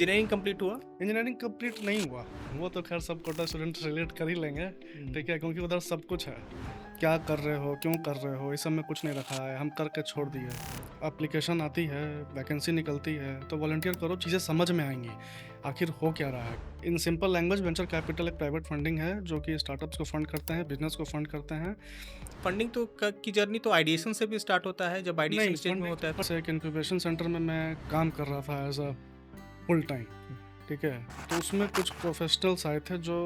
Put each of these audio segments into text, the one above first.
Engineering complete हुआ? Engineering complete नहीं हुआ। वो तो खैर सब कोटा स्टूडेंट रिलेट कर ही लेंगे। ठीक है, क्योंकि उधर सब कुछ है। क्या कर रहे हो, क्यों कर रहे हो, इस सब में कुछ नहीं रखा है, हम करके छोड़ दिए। एप्लीकेशन आती है, वैकेंसी निकलती है, तो वॉलंटियर करो, चीज़ें समझ में आएंगी आखिर हो क्या रहा है। In simple language, venture capital एक प्राइवेट फंडिंग है जो कि स्टार्टअप्स को फंड करते हैं, बिजनेस को फंड करते हैं। फंडिंग तो की जर्नी तो आइडिएशन से भी स्टार्ट होता है, जब आइडिएशन नहीं, स्टेज में होता है फंडिंग से एक इंक्यूबेशन सेंटर में मैं काम कर रहा था एज अ फुल टाइम। ठीक है, तो उसमें कुछ प्रोफेशनल्स आए थे जो,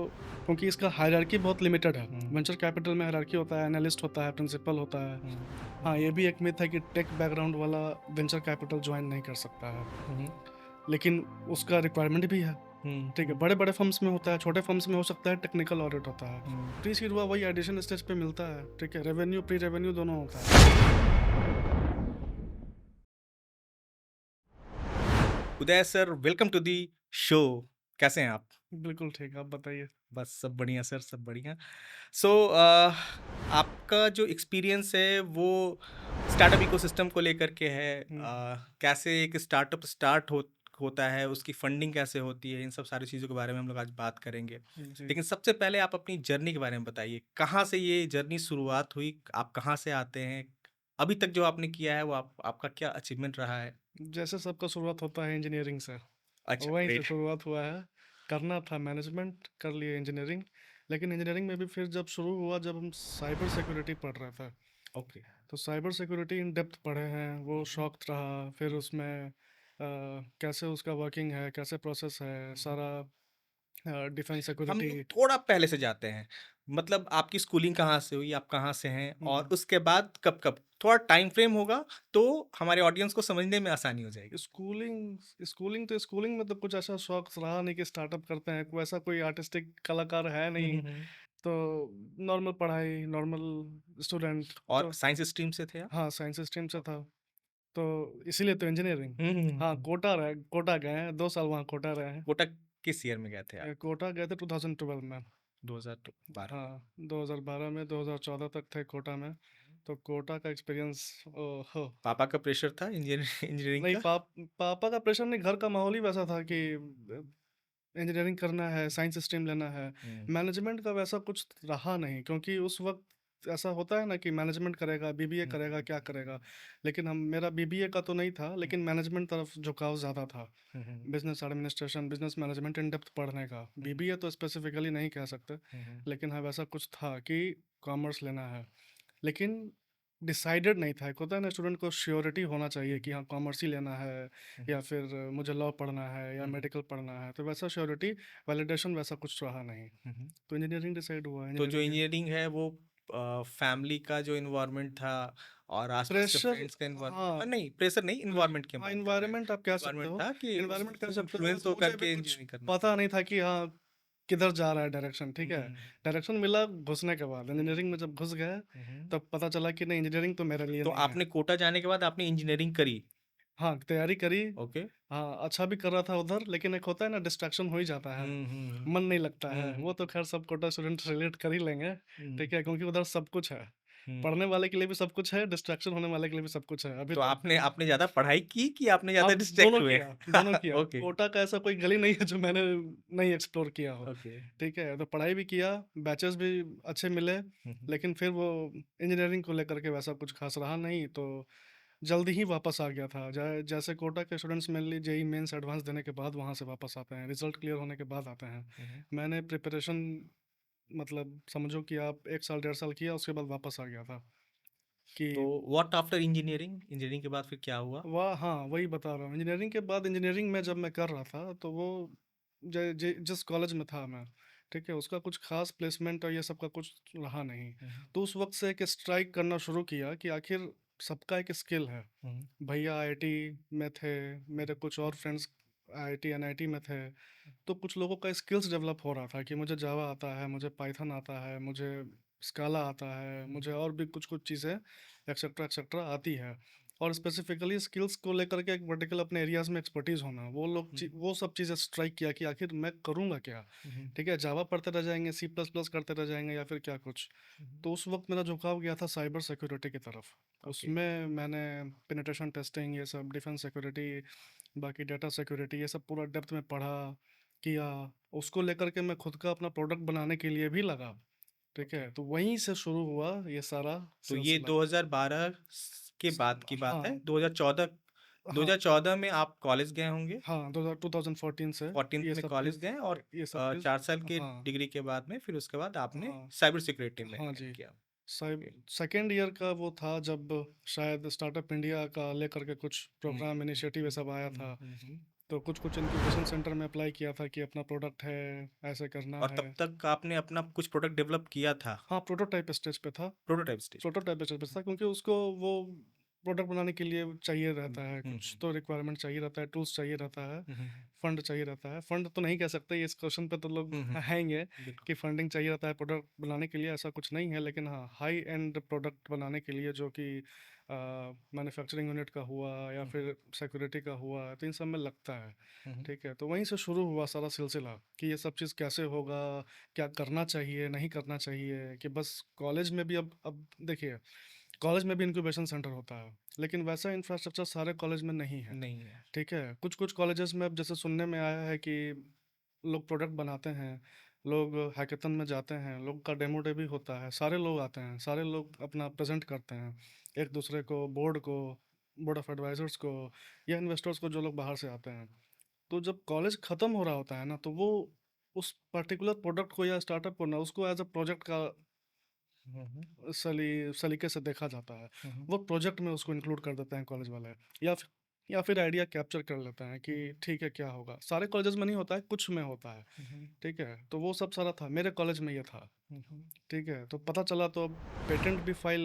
क्योंकि इसका हायरार्की बहुत लिमिटेड है। वेंचर कैपिटल में हायरार्की होता है, एनालिस्ट होता है, प्रिंसिपल होता है। हाँ, ये भी एक मिथ है कि टेक बैकग्राउंड वाला वेंचर कैपिटल ज्वाइन नहीं कर सकता है, लेकिन उसका रिक्वायरमेंट भी है। ठीक है, बड़े बड़े फर्म्स में होता है, छोटे फर्म्स में हो सकता है टेक्निकल ऑडिट होता है। प्री सीड हुआ वही एडिशन स्टेज पे मिलता है। ठीक है, रेवेन्यू प्री रेवेन्यू दोनों होता है। Uday sir, welcome to the show. कैसे हैं आप? बिल्कुल ठीक, आप बताइए। बस सब बढ़िया सर, सब बढ़िया। सो आपका जो एक्सपीरियंस है वो स्टार्टअप इकोसिस्टम को लेकर के है। कैसे एक स्टार्टअप होता है, उसकी फंडिंग कैसे होती है, इन सब सारी चीज़ों के बारे में हम लोग आज बात करेंगे। जी। लेकिन सबसे पहले आप अपनी जर्नी के बारे में बताइए, कहाँ से ये जर्नी शुरुआत हुई, आप कहाँ से आते हैं, अभी तक जो आपने किया है वो आपका क्या अचीवमेंट रहा है? जैसे सबका शुरुआत होता है इंजीनियरिंग से, अच्छा, वहीं से ग्रेट। शुरुआत हुआ है। करना था मैनेजमेंट, कर लिए इंजीनियरिंग। लेकिन इंजीनियरिंग में भी फिर जब शुरू हुआ, जब हम साइबर सिक्योरिटी पढ़ रहे थे, ओके। तो साइबर सिक्योरिटी इन डेप्थ पढ़े हैं, वो शौक रहा। फिर उसमें कैसे उसका वर्किंग है, कैसे प्रोसेस है सारा, डिफेंस हम सिक्योरिटी। लोग थोड़ा पहले से जाते हैं, मतलब आपकी स्कूलिंग कहाँ से हुई, आप कहाँ से हैं, और उसके बाद कब कब, थोड़ा टाइम फ्रेम होगा तो हमारे ऑडियंस को समझने में आसानी हो जाएगी। स्कूलिंग स्कूलिंग तो स्कूलिंग में तो कुछ ऐसा शौक रहा नहीं कि स्टार्टअप करते हैं, कोई ऐसा कोई आर्टिस्टिक कलाकार है नहीं। तो नॉर्मल पढ़ाई, नॉर्मल स्टूडेंट। और तो साइंस स्ट्रीम से थे आप? हाँ, साइंस स्ट्रीम से था, तो इसीलिए तो इंजीनियरिंग। हाँ, हम्म। कोटा गए हैं, 2 साल वहाँ कोटा रहे हैं। कोटा किस ईयर में गए थे आप? कोटा गए थे 2012 में। 2012। हाँ, 2012 में, 2014 तक थे कोटा में। तो कोटा का एक्सपीरियंस, हो। पापा का प्रेशर था इंजीनियरिंग नहीं, का? पापा का प्रेशर नहीं, घर का माहौल ही वैसा था कि इंजीनियरिंग करना है, साइंस स्ट्रीम लेना है। मैनेजमेंट का वैसा कुछ रहा नहीं, क्योंकि उस वक्त ऐसा होता है ना कि मैनेजमेंट करेगा, बीबीए करेगा, क्या करेगा। लेकिन हम, मेरा बीबीए का तो नहीं था, लेकिन मैनेजमेंट तरफ झुकाव ज़्यादा था। Business administration, business management in depth पढ़ने का। बीबीए तो स्पेसिफिकली नहीं कह सकते, लेकिन हाँ, वैसा कुछ था कि कॉमर्स लेना है। लेकिन डिसाइडेड नहीं था। एक होता है ना, स्टूडेंट को श्योरिटी होना चाहिए कि हाँ, कॉमर्स ही लेना है, या फिर मुझे लॉ पढ़ना है, या मेडिकल पढ़ना है। तो वैसा श्योरिटी, वैलिडेशन वैसा कुछ रहा नहीं। तो इंजीनियरिंग डिसाइड हुआ, तो जो इंजीनियरिंग। इंजीनियरिंग है वो फैमिली का जो इन्वायरमेंट था और आसपास के प्रेशर, फ्रेंड्स का हाँ। इन्वायरमेंट, नहीं प्रेशर नहीं, इन्वायरमेंट की हम हाँ, बात कर रहे हैं। इन्वायरमेंट आप कह सकते इन्वायरमेंट हो। था कि इन्वायरमेंट कह उससे सकते हो, इन्फ्लुएंस मुझे होकर भी के कुछ इंजीनियरिंग करना। पता नहीं था कि हाँ, किधर जा रहा है डायरेक्शन। ठीक है, डायरेक्शन मिला घुसने के बाद, इंजीनियरिंग में जब घुस गए, तब पता चला कि नहीं, इंजीनियरिंग तो मेरे लिए तो नहीं है। आपने कोटा जाने के बाद आपने इंजीनियरिंग करी? हाँ, तैयारी करी। ओके। हाँ, अच्छा भी कर रहा था उधर, लेकिन एक होता है ना, डिस्ट्रैक्शन हो ही जाता है, मन नहीं लगता है। वो तो खैर सब कोटा स्टूडेंट रिलेट कर ही लेंगे। ठीक है, क्योंकि उधर सब कुछ है, पढ़ने वाले के लिए भी सब कुछ है, डिस्ट्रैक्शन होने वाले के लिए भी सब कुछ है अभी तो तो। आपने आपने ज्यादा पढ़ाई की कि आपने ज्यादा हाँ, डिस्ट्रैक्ट दोनों हुए? किया, दोनों किया। ओके। कोटा का ऐसा कोई गली नहीं है जो मैंने नहीं एक्सप्लोर किया हो। ओके। ठीक है, तो पढ़ाई भी किया, बैचेस भी अच्छे मिले। लेकिन फिर वो इंजीनियरिंग को लेकर के वैसा कुछ खास रहा नहीं, तो जल्दी ही वापस आ गया था। जैसे कोटा के students mainly JEE Mains advance देने के बाद वहाँ से वापस आते हैं, रिजल्ट क्लियर होने के बाद आते हैं। मैंने प्रिपरेशन, मतलब समझो कि आप 1 साल 1.5 साल किया, उसके बाद वापस आ गया था कि तो व्हाट आफ्टर इंजीनियरिंग, इंजीनियरिंग के बाद फिर क्या हुआ? वाह। हाँ, वही बता रहा हूँ। इंजीनियरिंग के बाद, इंजीनियरिंग में जब मैं कर रहा था, तो वो जिस कॉलेज में था मैं, ठीक है, उसका कुछ खास प्लेसमेंट और ये सब का कुछ रहा नहीं। तो उस वक्त से एक स्ट्राइक करना शुरू किया कि आखिर सबका एक स्किल है। भैया आईआईटी में थे, मेरे कुछ और फ्रेंड्स आईआईटी एनआईटी में थे। तो कुछ लोगों का स्किल्स डेवलप हो रहा था कि मुझे जावा आता है, मुझे पाइथन आता है, मुझे स्काला आता है, मुझे और भी कुछ कुछ चीज़ें एक्सेट्रा एक्सेट्रा आती है। और स्पेसिफिकली स्किल्स को लेकर के एक वर्टिकल अपने एरियाज में एक्सपर्टीज होना, वो सब चीज़ें स्ट्राइक किया कि आखिर मैं करूँगा क्या। ठीक है, जावा पढ़ते रह जाएंगे, सी प्लस प्लस करते रह जाएंगे, या फिर क्या कुछ। तो उस वक्त मेरा झुकाव गया था साइबर सिक्योरिटी की तरफ। ओके। उसमें मैंने पेनिट्रेशन टेस्टिंग, ये सब डिफेंस सिक्योरिटी, बाकी डाटा सिक्योरिटी ये सब पूरा डेप्थ में पढ़ा किया। उसको लेकर के मैं खुद का अपना प्रोडक्ट बनाने के लिए भी लगा। ठीक ओके। है, तो वहीं से शुरू हुआ ये सारा तो ये सिलसिला। 2012 के बाद की बात है। हाँ 2014, हाँ 2014 में आप कॉलेज गए होंगे। हाँ 2014 से 14 ये में सब कॉलेज चीज़, गए और ये सब चीज़। 4 साल के हाँ डिग्री के बाद में फिर उसके बाद आपने हाँ साइबर सिक्योरिटी में हाँ ऐड जी। किया। साइब ओके। सेकेंड ईयर का वो था जब शायद स्टार्टअप इंडिया का लेकर के कुछ हम्म, प्रोग्राम इनिशिएटिव ये सब आया हम्म, था। हम्म, हम्म। तो कुछ कुछ इंक्यूबेशन सेंटर में अप्लाई किया था कि अपना प्रोडक्ट है, ऐसे करना और है। तब तक आपने अपना कुछ प्रोडक्ट डेवलप किया था। हाँ प्रोटोटाइप स्टेज पे था। प्रोटोटाइप स्टेज पे। प्रोटोटाइप स्टेज पे था क्योंकि उसको वो प्रोडक्ट बनाने के लिए चाहिए हम्म, रहता है, कुछ हम्म, तो रिक्वायरमेंट चाहिए रहता है, टूल्स चाहिए रहता है, हम्म, फंड चाहिए रहता है। फंड तो नहीं कह सकते, इस क्वेश्चन पे तो लोग हम्म, आएंगे बिल्कुल। कि फंडिंग चाहिए रहता है प्रोडक्ट बनाने के लिए, ऐसा कुछ नहीं है। लेकिन हाँ, हाई एंड प्रोडक्ट बनाने के लिए जो कि मैन्युफैक्चरिंग यूनिट का हुआ या हम्म, फिर सिक्योरिटी का हुआ, तो इन सब में लगता है। हम्म, ठीक है, तो वहीं से शुरू हुआ सारा सिलसिला कि ये सब चीज़ कैसे होगा, क्या करना चाहिए नहीं करना चाहिए। कि बस कॉलेज में भी अब देखिए, कॉलेज में भी इंक्यूबेशन सेंटर होता है, लेकिन वैसा इंफ्रास्ट्रक्चर सारे कॉलेज में नहीं है। नहीं है। ठीक है, कुछ कुछ कॉलेजेस में अब जैसे सुनने में आया है कि लोग प्रोडक्ट बनाते हैं, लोग हैकेथन में जाते हैं, लोग का डेमो डे भी होता है, सारे लोग आते हैं, सारे लोग अपना प्रेजेंट करते हैं एक दूसरे को, बोर्ड ऑफ एडवाइजर्स को, या इन्वेस्टर्स को जो लोग बाहर से आते हैं। तो जब कॉलेज ख़त्म हो रहा होता है ना, तो वो उस पर्टिकुलर प्रोडक्ट को या स्टार्टअप को ना, उसको एज अ प्रोजेक्ट का हम्म, सलीके से देखा जाता है। हम्म, वो प्रोजेक्ट में उसको इंक्लूड कर देते हैं कॉलेज वाले, या फिर आइडिया कैप्चर कर लेते हैं कि ठीक है क्या होगा। सारे कॉलेजेस में नहीं होता है, कुछ में होता है। हम्म, ठीक है, तो वो सब सारा था, मेरे कॉलेज में ये था। हम्म, ठीक है, तो पता चला तो पेटेंट भी फाइल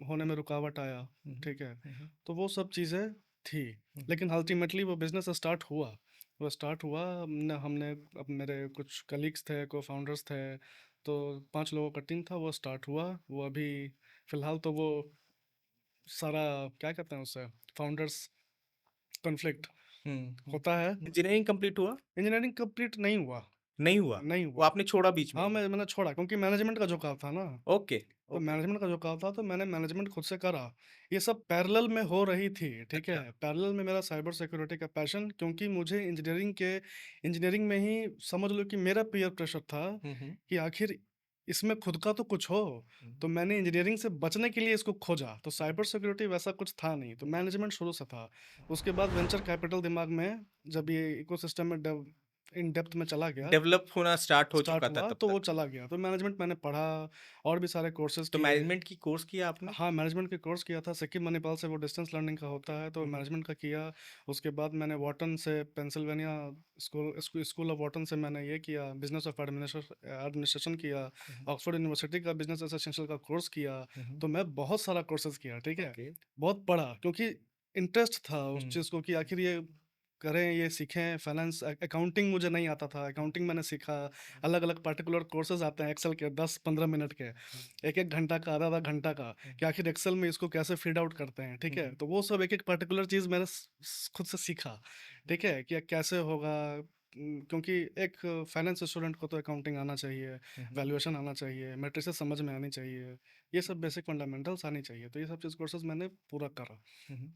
होने में रुकावट आया। हम्म, ठीक है, हम्म, तो वो सब चीज़ें थी। हम्म, लेकिन अल्टीमेटली वो बिजनेस स्टार्ट हुआ। वो स्टार्ट हुआ, हमने अब मेरे कुछ कलीग्स थे, को फाउंडर्स थे, तो 5 लोगों का टीम था, वो स्टार्ट हुआ। वो अभी फिलहाल तो वो सारा क्या कहते हैं उससे, फाउंडर्स कॉन्फ्लिक्ट होता है। इंजीनियरिंग कंप्लीट हुआ? इंजीनियरिंग कंप्लीट नहीं हुआ। नहीं हुआ? नहीं वो हुआ। आपने छोड़ा बीच में हाँ, ही? मैंने छोड़ा क्योंकि मैनेजमेंट का झुकाव था ना। ओके। तो ओके। मैनेजमेंट का झुकाव था, तो मैंने मैनेजमेंट खुद से करा। ये सब पैरेलल में हो रही थी। ठीक है, अच्छा। पैरेलल में मेरा साइबर सिक्योरिटी का पैशन, क्योंकि मुझे इंजीनियरिंग में ही समझ लो कि मेरा पीयर प्रेशर था हम्म, कि आखिर इसमें खुद का तो कुछ हो। तो मैंने इंजीनियरिंग से बचने के लिए इसको खोजा, तो साइबर सिक्योरिटी वैसा कुछ था नहीं, तो मैनेजमेंट शुरू से था। उसके बाद वेंचर कैपिटल दिमाग में, जब ये इकोसिस्टम में इन डेप्थ में चला गया, डेवलप होना स्टार्ट हो स्टार्ट चुका था हुआ, तब तो वो तक। चला गया। तो मैनेजमेंट मैंने पढ़ा, और भी सारे कोर्सेज तो किए। मैनेजमेंट की कोर्स किया आपने? हाँ, मैनेजमेंट के कोर्स किया था सिक्किम मणिपाल से, वो डिस्टेंस लर्निंग का होता है, तो हम्म, मैनेजमेंट का किया। उसके बाद मैंने वॉटन से, पेंसिल्वेनिया स्कूल ऑफ वॉटन से मैंने ये किया, बिजनेस ऑफ एडमिनिस्ट्रेशन किया। ऑक्सफोर्ड यूनिवर्सिटी का बिजनेस एसेंशियल का कोर्स किया। हम्म, तो मैं बहुत सारा कोर्सेज किया। ठीक है, ओके। बहुत पढ़ा, क्योंकि इंटरेस्ट था उस हम्म, चीज़ को कि आखिर ये करें, ये सीखें। फाइनेंस, अकाउंटिंग मुझे नहीं आता था, अकाउंटिंग मैंने सीखा। अलग अलग पर्टिकुलर कोर्सेज आते हैं एक्सेल के, 10-15 मिनट के, एक एक घंटा का, आधा आधा घंटा का, कि आखिर एक्सेल में इसको कैसे फीड आउट करते हैं। ठीक है, तो वो सब एक एक पर्टिकुलर चीज़ मैंने खुद से सीखा। ठीक है, कि कैसे होगा। क्योंकि एक फाइनेंस स्टूडेंट को तो अकाउंटिंग आना चाहिए, वैल्यूएशन आना चाहिए, मैट्रिसेस समझ में आनी चाहिए, ये सब बेसिक फंडामेंटल्स आनी चाहिए। तो ये सब चीज़ कोर्सेज मैंने पूरा करा।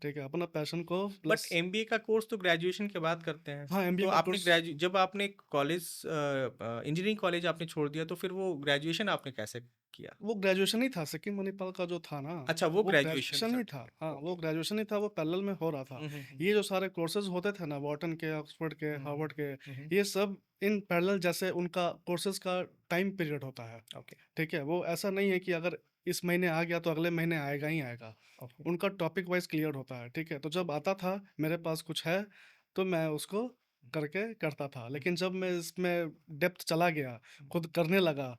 ठीक है, अपना पैशन को बट प्लस। एमबीए का कोर्स तो ग्रेजुएशन के बाद करते हैं। हाँ, एमबीए तो का आपने कोर्स। ग्रेजु जब आपने कॉलेज इंजीनियरिंग कॉलेज आपने छोड़ दिया तो फिर वो ग्रेजुएशन आपने कैसे किया? वो ग्रेजुएशन ही था, सिक्किम मणिपाल का जो था ना, अच्छा, वो वो ग्रेजुएशन ग्रेजुएशन ही था। हाँ, सर्टिफिकेट। वो ओके। ग्रेजुएशन ही था, वो पैरेलल में हो रहा था। ये जो सारे कोर्सेज होते थे ना, वॉर्टन के, ऑक्सफोर्ड के, हार्वर्ड के, ये सब इन पैरेलल, जैसे उनका कोर्सेज का टाइम पीरियड होता है। ओके। ठीक है, वो ऐसा नहीं है कि अगर इस महीने आ गया तो अगले महीने आएगा ही आएगा। ओके। उनका टॉपिक वाइज क्लियर होता है। ठीक है, तो जब आता था मेरे पास कुछ है, तो मैं उसको करके करता था। लेकिन जब मैं इसमें डेप्थ चला गया, खुद करने लगा,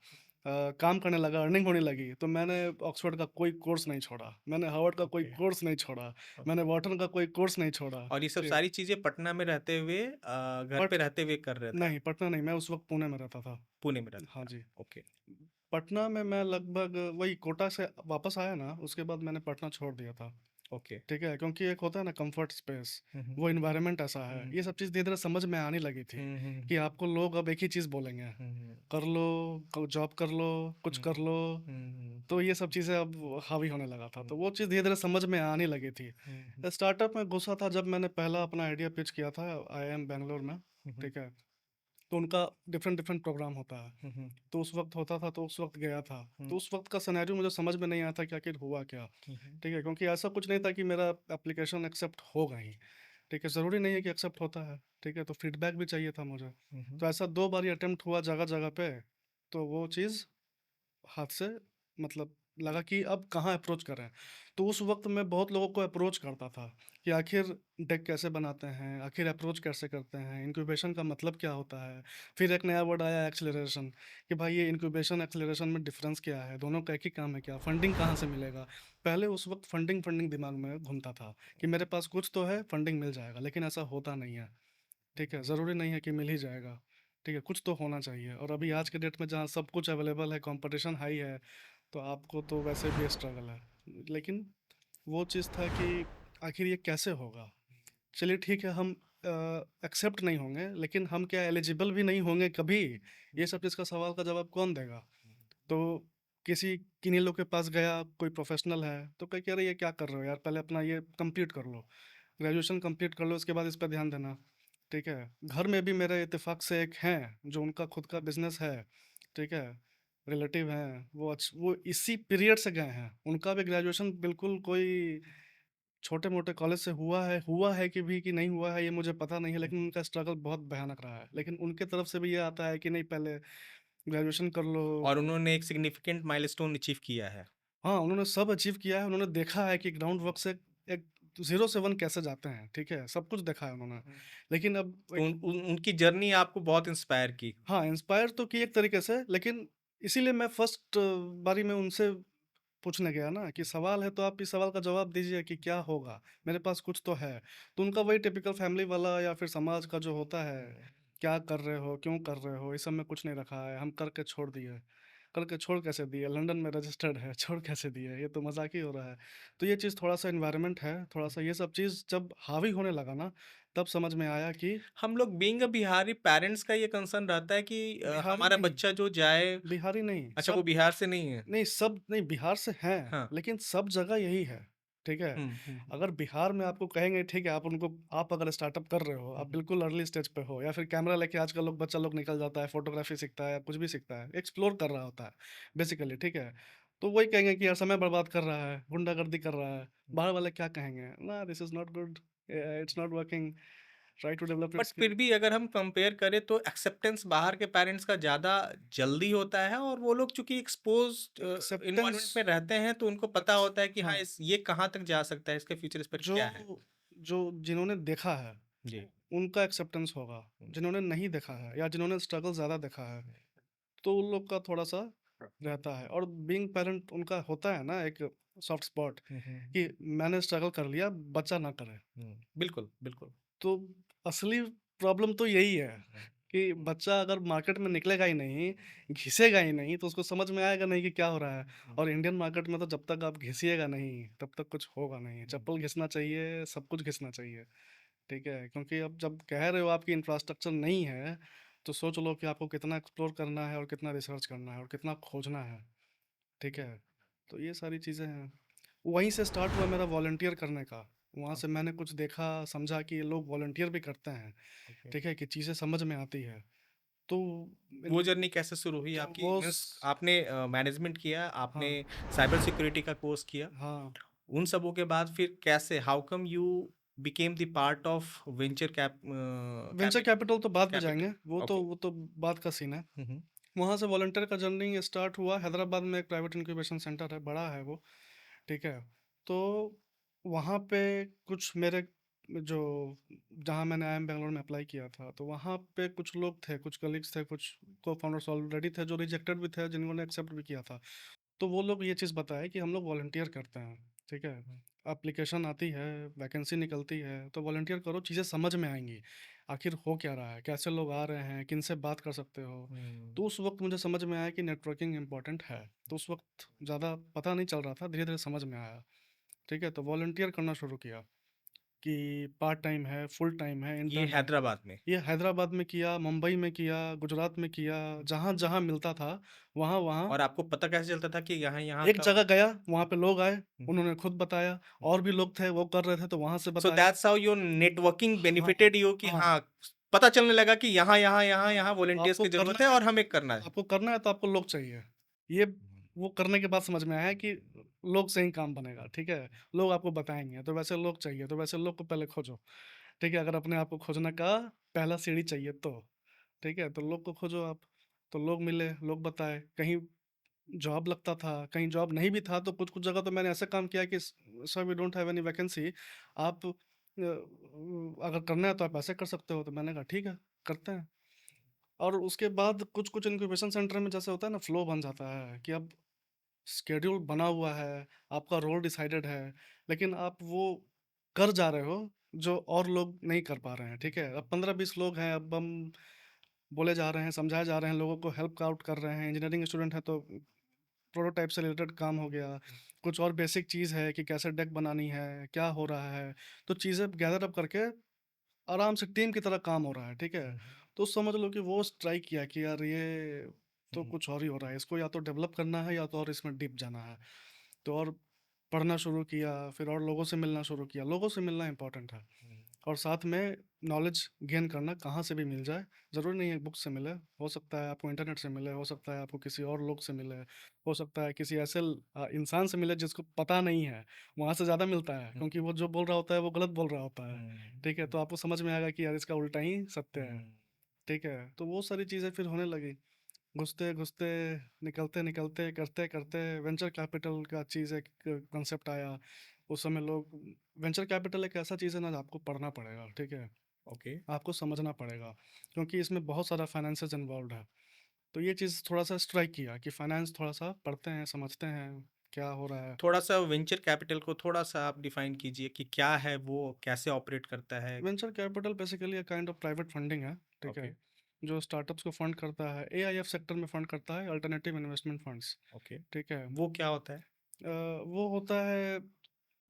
काम करने लगा, अर्निंग होने लगी, तो मैंने ऑक्सफोर्ड का कोई कोर्स नहीं छोड़ा, मैंने हार्वर्ड का कोई ओके। कोर्स नहीं छोड़ा, मैंने ओके। वॉटन का कोई कोर्स नहीं छोड़ा। और ये सब ठीक। सारी चीजें पटना में रहते हुए घर पट पे रहते हुए कर रहे थे आप? नहीं, पटना नहीं, मैं उस वक्त पुणे में रहता था। पुणे में रहते हाँ थे आप? जी। ओके। पटना में मैं लगभग वही कोटा से वापस आया ना, उसके बाद मैंने पटना छोड़ दिया था। ओके। ठीक है? क्योंकि एक होता है ना कंफर्ट स्पेस, हुँ, हुँ। वो एनवायरनमेंट ऐसा है। हुँ, ये सब चीज़ धीरे-धीरे समझ में आने लगी थी हुँ, हुँ, कि आपको लोग अब एक ही चीज़ बोलेंगे, हुँ, हुँ, कर लो, क जॉब कर लो, कुछ हुँ, कर लो। हुँ, तो ये सब चीज़ें अब हावी होने लगा था। हुँ, तो वो चीज़ धीरे-धीरे समझ में आने लगी थी। हुँ, हुँ, स्टार्टअप में घुसा था जब मैंने पहला अपना आइडिया पिच किया था आईआईएम बैंगलोर में, हुँ, हुँ, ठीक है? तो उनका डिफरेंट डिफरेंट प्रोग्राम होता है। हुँ, हुँ, तो उस वक़्त होता था तो उस वक़्त गया था। हुँ, तो उस वक़्त का सिनेरियो मुझे समझ में नहीं आया था कि आखिर हुआ क्या? हुँ, हुँ, ठीक है? क्योंकि ऐसा कुछ नहीं था कि मेरा एप्लीकेशन एक्सेप्ट होगा ही। ठीक है? ज़रूरी नहीं है कि एक्सेप्ट होता है। ठीक है? तो फीडबैक भी चाहिए था मुझे। हुँ, हुँ, तो ऐसा 2 बारी अटेम्प्ट हुआ जगह-जगह पे, तो वो चीज़ हाथ से मतलब लगा कि अब कहाँ अप्रोच करें। तो उस वक़्त मैं बहुत लोगों को अप्रोच करता था कि आखिर डेक कैसे बनाते हैं, आखिर अप्रोच कैसे करते हैं, इंक्यूबेशन का मतलब क्या होता है। फिर एक नया वर्ड आया एक्सेलरेशन, कि भाई ये इंक्यूबेशन एक्सेलरेशन में डिफरेंस क्या है, दोनों का एक ही काम है क्या, फंडिंग कहाँ से मिलेगा। पहले उस वक्त फंडिंग फंडिंग दिमाग में घूमता था कि मेरे पास कुछ तो है, फंडिंग मिल जाएगा, लेकिन ऐसा होता नहीं है। ठीक है, ज़रूरी नहीं है कि मिल ही जाएगा। ठीक है, कुछ तो होना चाहिए। और अभी आज के डेट में जहाँ सब कुछ अवेलेबल है, कंपटीशन हाई है, तो आपको तो वैसे भी स्ट्रगल है। लेकिन वो चीज़ था कि आखिर ये कैसे होगा? चलिए ठीक है, हम एक्सेप्ट नहीं होंगे, लेकिन हम क्या एलिजिबल भी नहीं होंगे कभी? ये सब चीज़ का सवाल का जवाब कौन देगा? तो किसी किन्हीं लोग के पास गया, कोई प्रोफ़ेशनल है, तो कहे कि अरे ये क्या कर रहे हो यार? पहले अपना ये कंप्लीट कर लो। ग्रेजुएशन कंप्लीट कर लो, उसके बाद इस पे ध्यान देना। ठीक है? घर में भी मेरे इत्तेफ़ाक से एक हैं, जो उनका खुद का बिज़नेस है। ठीक है? रिलेटिव हैं, वो इसी पीरियड से गए हैं। उनका भी ग्रेजुएशन बिल्कुल कोई छोटे-मोटे कॉलेज से हुआ है कि नहीं हुआ है ये मुझे पता नहीं है, लेकिन उनका स्ट्रगल बहुत भयानक रहा है। लेकिन उनके तरफ से भी ये आता है कि नहीं पहले ग्रेजुएशन कर लो। और उन्होंने एक सिग्निफिकेंट माइलस्टोन अचीव किया है। हाँ, उन्होंने सब अचीव किया है, उन्होंने देखा है कि ग्राउंड वर्क से एक 0 से 1 कैसे जाते हैं, ठीक है? सब कुछ देखा है उन्होंने। हुँ। लेकिन अब तो एक उनकी जर्नी आपको बहुत इंस्पायर की। हाँ, इंस्पायर तो की एक तरीके से, लेकिन इसीलिए मैं फर्स्ट बारी में उनसे पूछने गया ना कि सवाल है तो आप इस सवाल का जवाब दीजिए कि क्या होगा? मेरे पास कुछ तो है। तो उनका वही टिपिकल फैमिली वाला या फिर समाज का जो होता है, क्या कर रहे हो? क्यों कर रहे हो? इस सब में कुछ नहीं रखा है, हम करके छोड़ दिए। करके छोड़ कैसे दिए? लंदन में रजिस्टर्ड है, छोड़ कैसे दिए? ये तो मज़ाक ही हो रहा है। तो ये चीज़ थोड़ा-सा एनवायरनमेंट है, थोड़ा-सा ये सब चीज़ जब हावी होने लगा ना, तब समझ में आया कि हम लोग बीइंग अ बिहारी पेरेंट्स का ये कंसर्न रहता है कि बिहारी हमारा नहीं, बच्चा जो जाए। बिहारी नहीं, अच्छा, वो सब बिहार से नहीं है? नहीं, सब नहीं, बिहार से हैं, हाँ। लेकिन सब जगह यही है, ठीक है? हुँ, हुँ, हुँ, अगर बिहार में आपको कहेंगे ठीक है, आप अगर स्टार्टअप कर रहे हो, हुँ, आप हुँ, बिल्कुल अर्ली स्टेज पे हो या फिर कैमरा लेके आजकल बच्चा लोग निकल जाता है, फोटोग्राफी सीखता है, कुछ भी सीखता है, एक्सप्लोर कर रहा होता है, बेसिकली, ठीक है? तो वही कहेंगे कि यार समय बर्बाद कर रहा है, गुंडागर्दी कर रहा है, हुँ। बाहर वाले क्या कहेंगे? ना this is not good, it's not working, try to develop but your skill. फिर भी अगर हम कंपेयर करें तो एक्सेप्टेंस बाहर के पेरेंट्स का ज़्यादा जल्दी होता है, और वो लोग चूँकि एक्सपोज़्ड एक्सेप्टेंस एनवायरनमेंट में रहते हैं तो उनको पता एक्स होता है कि हाँ, हाँ, इस ये कहाँ तक जा सकता है, इसके फ्यूचर इस पर जो क्या है। जो जिन्होंने देखा है जी। उनका एक्सेप्टेंस होगा, हुँ, जिन्होंने नहीं देखा है या जिन्होंने स्ट्रगल ज़्यादा देखा है, हुँ, तो उन लोग का थोड़ा-सा रहता है। और बीइंग पैरेंट उनका होता है ना एक सॉफ्ट स्पॉट हुँ, हुँ, कि मैंने स्ट्रगल कर लिया, बच्चा ना करे। हुँ। बिल्कुल, बिल्कुल। तो असली प्रॉब्लम तो यही है हुँ, कि बच्चा अगर मार्केट में निकलेगा ही नहीं, घिसेगा ही नहीं, तो उसको समझ में आएगा नहीं कि क्या हो रहा है। हुँ, और इंडियन मार्केट में तो जब तक आप घिसिएगा नहीं, तब तक कुछ होगा नहीं। हुँ, चप्पल घिसना चाहिए, सब कुछ घिसना चाहिए। ठीक है? क्योंकि अब जब कह रहे हो आपकी इंफ्रास्ट्रक्चर नहीं है, तो सोच लो कि आपको कितना एक्सप्लोर करना है और कितना रिसर्च करना है और कितना खोजना है। ठीक है? तो ये सारी चीज़ें हैं। वहीं से स्टार्ट हुआ मेरा वॉलंटियर करने का। वहाँ से ओके, मैंने कुछ देखा, समझा कि ये लोग वॉलंटियर भी करते हैं। ओके। ठीक है? कि चीज़ें समझ में आती है। तो वो इन जर्नी कैसे शुरू हुई तो आपकी? वो मीन्स स आपने मैनेजमेंट किया, आपने हाँ, साइबर सिक्योरिटी का कोर्स किया। हाँ। उन सबों के बाद फिर कैसे, how come you became the part of venture venture capital तो बाद में कैपिटल? जाएँगे, ओके। वो तो बाद का सीन है। हुँ, हुँ। वहाँ से वॉलंटियर का जर्नी स्टार्ट हुआ, हैदराबाद में एक प्राइवेट इंक्यूबेशन सेंटर है, बड़ा है वो। ठीक है? तो वहाँ पे कुछ मेरे जो जहाँ मैंने आईआईएम बैंगलोर में अप्लाई किया था, तो वहाँ पे कुछ लोग थे, कुछ कलीग्स थे, कुछ को-फाउंडर्स ऑलरेडी थे जो रिजेक्टेड भी थे, जिन्होंने एक्सेप्ट भी किया था। तो वो लोग ये चीज़ बताए कि हम लोग वॉलंटियर करते हैं, ठीक है? हुँ, एप्लीकेशन आती है, वैकेंसी निकलती है, तो वॉलंटियर करो, चीज़ें समझ में आएँगी। आखिर हो क्या रहा है? कैसे लोग आ रहे हैं? किनसे बात कर सकते हो? हुँ, तो उस वक़्त मुझे समझ में आया कि नेटवर्किंग इम्पोर्टेंट है। तो उस वक़्त ज़्यादा पता नहीं चल रहा था, धीरे-धीरे समझ में आया। ठीक है? तो वॉलंटियर करना शुरू किया कि पार्ट टाइम है, फुल टाइम है, ये इंटर्न है। हैदराबाद में? ये हैदराबाद में किया, मुंबई में किया, गुजरात में किया, जहाँ-जहाँ मिलता था, वहाँ-वहाँ और आपको पता कैसे चलता था कि यहाँ-यहाँ एक का? जगह गया, वहाँ पे लोग आए, हुँ, उन्होंने खुद बताया, हुँ। और भी लोग थे, वो कर रहे थे, तो वहाँ से सो बताया। दैट्स हाउ योर नेटवर्किंग हाँ, बेनिफिटेड यू कि हाँ, हाँ, पता चलने लगा कि यहाँ वॉलंटियर्स आपको की करना ज़रूरत है है और हमें करना है। आपको करना है तो आपको लोग चाहिए। ये हुँ, वो करने के बाद समझ में आया कि लोग से ही काम बनेगा, ठीक है? लोग आपको बताएँगे, तो वैसे लोग चाहिए, तो वैसे लोग को पहले खोजो, ठीक है? अगर अपने आप को खोजने का पहला सीढ़ी चाहिए तो, ठीक है? तो लोग को खोजो आप, तो लोग मिले, लोग बताए, कहीं जॉब लगता था, कहीं जॉब नहीं भी था, तो कुछ-कुछ जगह तो मैंने ऐसा काम किया कि sir we don't have any vacancy, आप अगर करना है तो आप ऐसे कर सकते हो, तो मैंने कहा ठीक है, करते हैं। और उसके बाद कुछ-कुछ इंक्यूबेशन सेंटर में जैसे होता है ना, फ्लो बन जाता है कि अब शेड्यूल बना हुआ है, आपका रोल डिसाइडेड है, लेकिन आप वो कर जा रहे हो, जो और लोग नहीं कर पा रहे हैं, ठीक है? अब 15-20 लोग हैं, अब हम बोले जा रहे हैं, समझाए जा रहे हैं, लोगों को हेल्प आउट कर रहे हैं, इंजीनियरिंग स्टूडेंट है तो प्रोटोटाइप से रिलेटेड काम हो गया, कुछ और बेसिक चीज़ है कि कैसे डेक बनानी है, क्या हो रहा है, तो चीज़ें गैदर अप करके आराम से टीम की तरह काम हो रहा है, ठीक है? हुँ, तो समझ लो कि वो ट्राई किया कि यार ये तो हुँ, कुछ और ही हो रहा है, इसको या तो डेवलप करना है या तो और इसमें डीप जाना है। तो और पढ़ना शुरू किया, फिर और लोगों से मिलना शुरू किया, लोगों से मिलना इम्पोर्टेंट है। हुँ, और साथ में नॉलेज गेन करना कहाँ से भी मिल जाए, ज़रूरी नहीं है बुक से मिले, हो सकता है आपको इंटरनेट से मिले, हो सकता है आपको किसी और लोग से मिले, हो सकता है किसी ऐसे इंसान से मिले जिसको पता नहीं है, वहाँ से ज़्यादा मिलता है हुँ, क्योंकि वो जो बोल रहा होता है वो गलत बोल रहा होता है, हुँ, ठीक है? तो आपको समझ में आएगा कि यार इसका उल्टा ही सत्य है, हुँ। ठीक है? तो वो सारी चीज़ें फिर होने लगी, घुसते-घुसते, निकलते-निकलते, करते-करते वेंचर कैपिटल का चीज़ एक कॉन्सेप्ट आया। उस समय लोग वेंचर कैपिटल एक ऐसा चीज़ है ना आपको पढ़ना पड़ेगा, ठीक है? ओके। आपको समझना पड़ेगा क्योंकि इसमें बहुत सारा फाइनेंसेस इन्वॉल्व्ड है। तो ये चीज़ थोड़ा-सा स्ट्राइक किया कि फाइनेंस थोड़ा-सा पढ़ते हैं, समझते हैं, क्या हो रहा है। थोड़ा-सा वेंचर कैपिटल को थोड़ा-सा आप डिफाइन कीजिए कि क्या है वो? कैसे ऑपरेट करता है? Venture capital basically a kind of private funding है, ठीक है? ओके, जो स्टार्टअप्स को फंड करता है, एआईएफ सेक्टर में फंड करता है, अल्टरनेटिव इन्वेस्टमेंट फंड्स, ओके। ठीक है? वो क्या होता है? वो होता है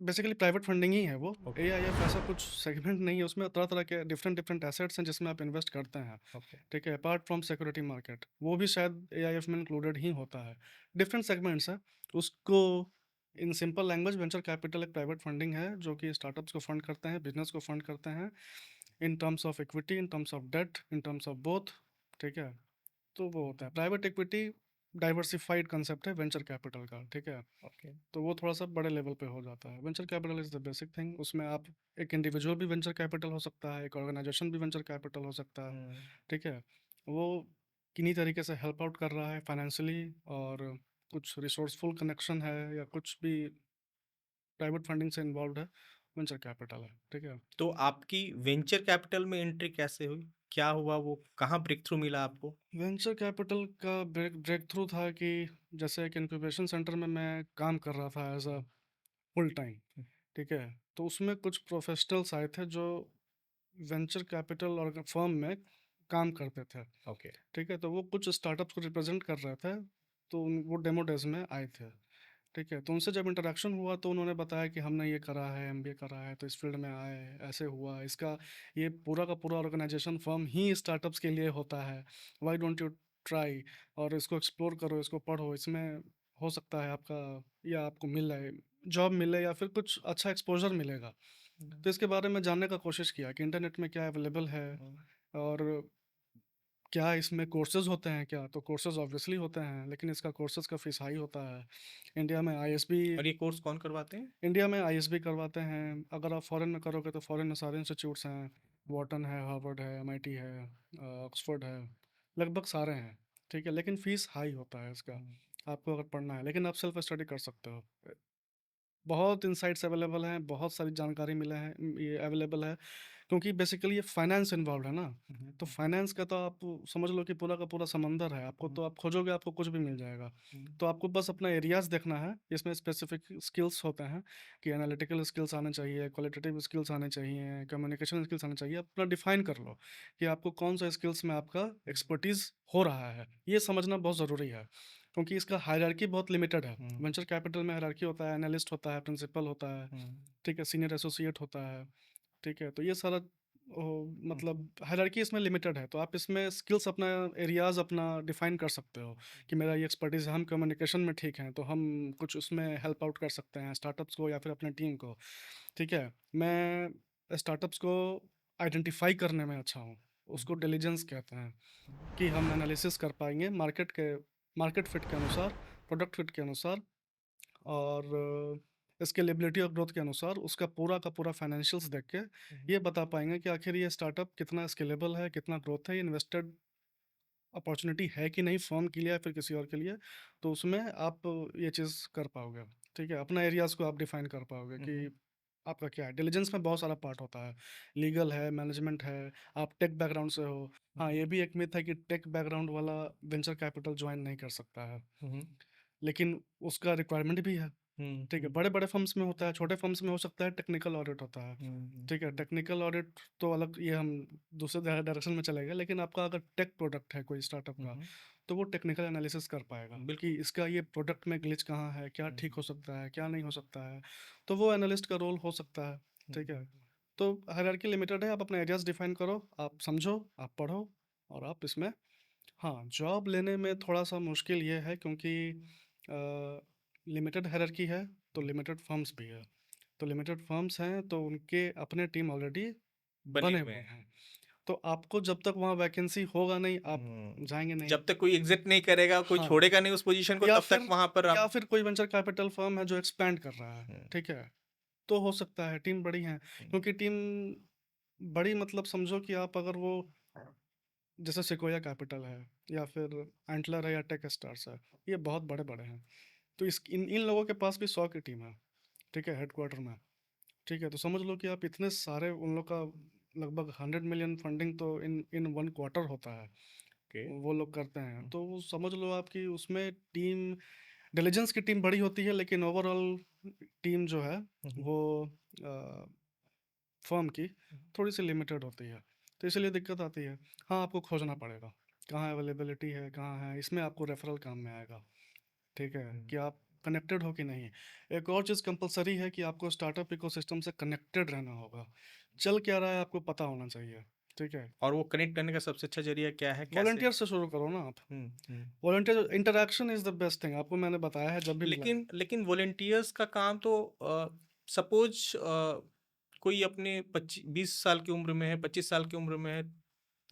बेसिकली प्राइवेट फंडिंग ही है वो। ओके, एआईएफ ऐसा कुछ सेगमेंट नहीं है, उसमें तरह-तरह के डिफरेंट डिफरेंट एसेट्स हैं जिसमें आप इन्वेस्ट करते हैं, ओके। ठीक है? अपार्ट फ्रॉम सिक्योरिटी मार्केट, वो भी शायद एआईएफ में इंक्लूडेड ही होता है। डिफरेंट सेगमेंट्स हैं, उसको in simple language venture capital एक प्राइवेट फंडिंग है जो कि स्टार्टअप्स को फंड करते हैं, बिज़नेस को फंड करते हैं, in terms of equity, in terms of debt, in terms of both, ठीक है? तो वो होता है। प्राइवेट इक्विटी डाइवर्सिफाइड कांसेप्ट है वेंचर कैपिटल का, ठीक है? ओके। तो वो थोड़ा-सा बड़े लेवल पे हो जाता है। Venture capital is the basic thing, उसमें आप एक इंडिविजुअल भी वेंचर कैपिटल हो सकता है, एक ऑर्गेनाइज़ेशन भी वेंचर कैपिटल हो सकता है, हुँ। ठीक है? वो किन्हीं तरीके से हेल्प आउट कर रहा है फाइनेंशियली और कुछ रिसोर्सफुल कनेक्शन है या कुछ भी प्राइवेट फंडिंग से इन्वॉल्व्ड है, वेंचर कैपिटल है, ठीक है? तो आपकी वेंचर कैपिटल में एंट्री कैसे हुई? क्या हुआ वो? कहाँ ब्रेक थ्रू मिला आपको? वेंचर कैपिटल का ब्रेक थ्रू था कि जैसे एक इंक्यूबेशन सेंटर में मैं काम कर रहा था एज़ अ फुल टाइम, ठीक है? तो उसमें कुछ प्रोफेशनल्स आए थे जो वेंचर कैपिटल और फर्म में काम करते थे, ओके। ठीक है? तो वो कुछ स्टार्टअप्स को रिप्रेजेंट कर रहे थे, तो वो डेमो डेज़ में आए थे, ठीक है? तो उनसे जब इंटरेक्शन हुआ तो उन्होंने बताया कि हमने ये करा है, एमबीए करा है, तो इस फील्ड में आए, ऐसे हुआ, इसका ये पूरा का पूरा ऑर्गेनाइजेशन फर्म ही स्टार्टअप्स के लिए होता है, व्हाई डोंट यू ट्राई और इसको एक्सप्लोर करो, इसको पढ़ो, इसमें हो सकता है आपका या आपको मिल जाए, जॉब मिले या फिर कुछ अच्छा एक्सपोज़र मिलेगा। हुँ, तो इसके बारे में जानने का कोशिश किया कि इंटरनेट में क्या अवेलेबल है हुँ। और क्या इसमें कोर्सेज़ होते हैं क्या? तो कोर्सेज़ ऑब्वियसली होते हैं, लेकिन इसका कोर्सेज़ का फ़ीस हाई होता है। इंडिया में आईएसबी और ये कोर्स कौन करवाते हैं? इंडिया में आईएसबी करवाते हैं, अगर आप फ़ॉरेन में करोगे तो फ़ॉरेन में सारे इंस्टीट्यूट्स हैं, वॉर्टन है, हार्वर्ड है, एमआईटी है, ऑक्सफोर्ड है, लगभग सारे हैं, ठीक है? लेकिन फ़ीस हाई होता है इसका, हुँ, आपको अगर पढ़ना है, लेकिन आप सेल्फ स्टडी कर सकते हो। बहुत इनसाइट्स अवेलेबल हैं, बहुत सारी जानकारी मिले हैं ये अवेलेबल है क्योंकि बेसिकली ये फाइनेंस इन्वॉल्व है ना, हुँ, तो हुँ, फाइनेंस का तो आप समझ लो कि पूरा का पूरा समंदर है, आपको हुँ, तो आप खोजोगे आपको कुछ भी मिल जाएगा। हुँ, तो आपको बस अपना एरियाज़ देखना है, इसमें स्पेसिफिक स्किल्स होते हैं कि एनालिटिकल स्किल्स आने चाहिए, क्वालिटेटिव स्किल्स आने चाहिए, कम्युनिकेशन स्किल्स आने चाहिए, आप अपना डिफाइन कर लो कि आपको कौन सा स्किल्स में आपका एक्सपर्टीज़ हो रहा है, ये समझना बहुत ज़रूरी है। क्योंकि इसका हायरार्की बहुत लिमिटेड है। हुँ, वेंचर कैपिटल में हायरार्की होता है, एनालिस्ट होता है, प्रिंसिपल होता है, हुँ, ठीक है, सीनियर एसोसिएट होता है, ठीक है? तो ये सारा हुँ, मतलब हायरार्की इसमें लिमिटेड है, तो आप इसमें स्किल्स अपना एरियाज़ अपना डिफ़ाइन कर सकते हो कि मेरा ये एक्सपर्टीज़ है, हम कम्युनिकेशन में ठीक हैं, तो हम कुछ उसमें हेल्प आउट कर सकते हैं स्टार्टअप्स को या फिर अपने टीम को, ठीक है? मैं स्टार्टअप्स को आइडेंटिफ़ाई करने में अच्छा हूँ, उसको डिलिजेंस कहते हैं कि हम एनालिसिस कर पाएँगे मार्केट फिट के अनुसार, प्रोडक्ट फिट के अनुसार और स्केलेबिलिटी और ग्रोथ के अनुसार उसका पूरा का पूरा फाइनेंशियल्स देख के हुँ, ये बता पाएंगे कि आखिर ये स्टार्टअप कितना स्केलेबल है, कितना ग्रोथ है, इन्वेस्टेड अपॉर्चुनिटी है कि नहीं फर्म के लिए या फिर किसी और के लिए। तो उसमें आप ये चीज़ कर पाओगे, ठीक है? अपना एरियाज़ को आप डिफाइन कर पाओगे हुँ, कि हुँ, आपका क्या है। डिलिजेंस में बहुत सारा पार्ट होता है, लीगल है, मैनेजमेंट है, आप टेक बैकग्राउंड से हो। हाँ, हुँ, ये भी एक मिथ है कि टेक बैकग्राउंड वाला वेंचर कैपिटल ज्वाइन नहीं कर सकता है, हुँ, लेकिन उसका रिक्वायरमेंट भी है। हुँ, ठीक है, हुँ, बड़े-बड़े फर्म्स में होता है, छोटे फर्म्स में हो सकता है टेक्निकल ऑडिट होता है। हुँ, ठीक है, टेक्निकल ऑडिट तो अलग, ये हम दूसरे डायरेक्शन में चले गए, लेकिन आपका अगर टेक प्रोडक्ट है कोई स्टार्टअप हुँ, का, हुँ, तो वो टेक्निकल एनालिसिस कर पाएगा कि बिल्कुल। इसका ये प्रोडक्ट में ग्लिच कहाँ है, क्या हुँ, ठीक हो सकता है, क्या नहीं हो सकता है। तो वो एनालिस्ट का रोल हो सकता है, हुँ, ठीक है। तो हायरार्की लिमिटेड है, आप अपना एरियाज़ डिफाइन करो, आप समझो, आप पढ़ो और आप इसमें हाँ, जॉब लेने में थोड़ा-सा मुश्किल ये है क्योंकि लिमिटेड हायरार्की है, तो लिमिटेड फर्म्स भी है। तो लिमिटेड फर्म्स हैं, तो उनके अपने टीम ऑलरेडी बने बने हुए हुए हैं। हैं। तो आपको जब तक वहाँ वैकेंसी होगा नहीं, आप हुँ, जाएँगे नहीं। जब तक कोई एग्ज़िट नहीं करेगा, कोई हाँ, छोड़ेगा नहीं उस पोज़ीशन को, या तब तक फिर वहाँ पर या आप फिर कोई वेंचर कैपिटल फर्म है जो एक्सपैंड कर रहा है, हुँ, ठीक है? तो हो सकता है टीम बड़ी है, हुँ, क्योंकि टीम बड़ी मतलब समझो कि आप अगर वो जैसे सिक्वोया कैपिटल है या फिर एंटलर है या टेकस्टार्स है, ये बहुत बड़े-बड़े हैं। तो इस इन इन लोगों के पास भी 100 की टीम है, ठीक है, हेडक्वार्टर में, ठीक है? तो समझ लो कि आप इतने सारे उन लोग का लगभग 100 मिलियन फंडिंग तो इन इन 1 क्वार्टर होता है, ओके। वो लोग करते हैं। हुँ, तो वो समझ लो आप कि उसमें टीम डिलिजेंस की टीम बड़ी होती है, लेकिन ओवरऑल टीम जो है हुँ, हुँ, वो फर्म की थोड़ी-सी लिमिटेड होती है, तो इसलिए दिक्कत आती है। हाँ, आपको खोजना पड़ेगा, कहाँ अवेलेबिलिटी है, कहाँ है, इसमें आपको रेफरल काम में आएगा, ठीक है? हुँ, कि आप कनेक्टेड हो कि नहीं। एक और चीज़ कंपल्सरी है कि आपको स्टार्टअप इकोसिस्टम से कनेक्टेड रहना होगा। चल क्या रहा है आपको पता होना चाहिए, ठीक है? और वो कनेक्ट करने का सबसे अच्छा ज़रिया क्या है? कैसे? वॉलंटियर से शुरू करो ना आप। Hmm, hmm. Volunteer interaction is the best thing, आपको मैंने बताया है जब भी मिला है। लेकिन वॉलंटियर्स का काम तो सपोज़ कोई अपने 20 साल की उम्र में है, 25 साल की उम्र में है,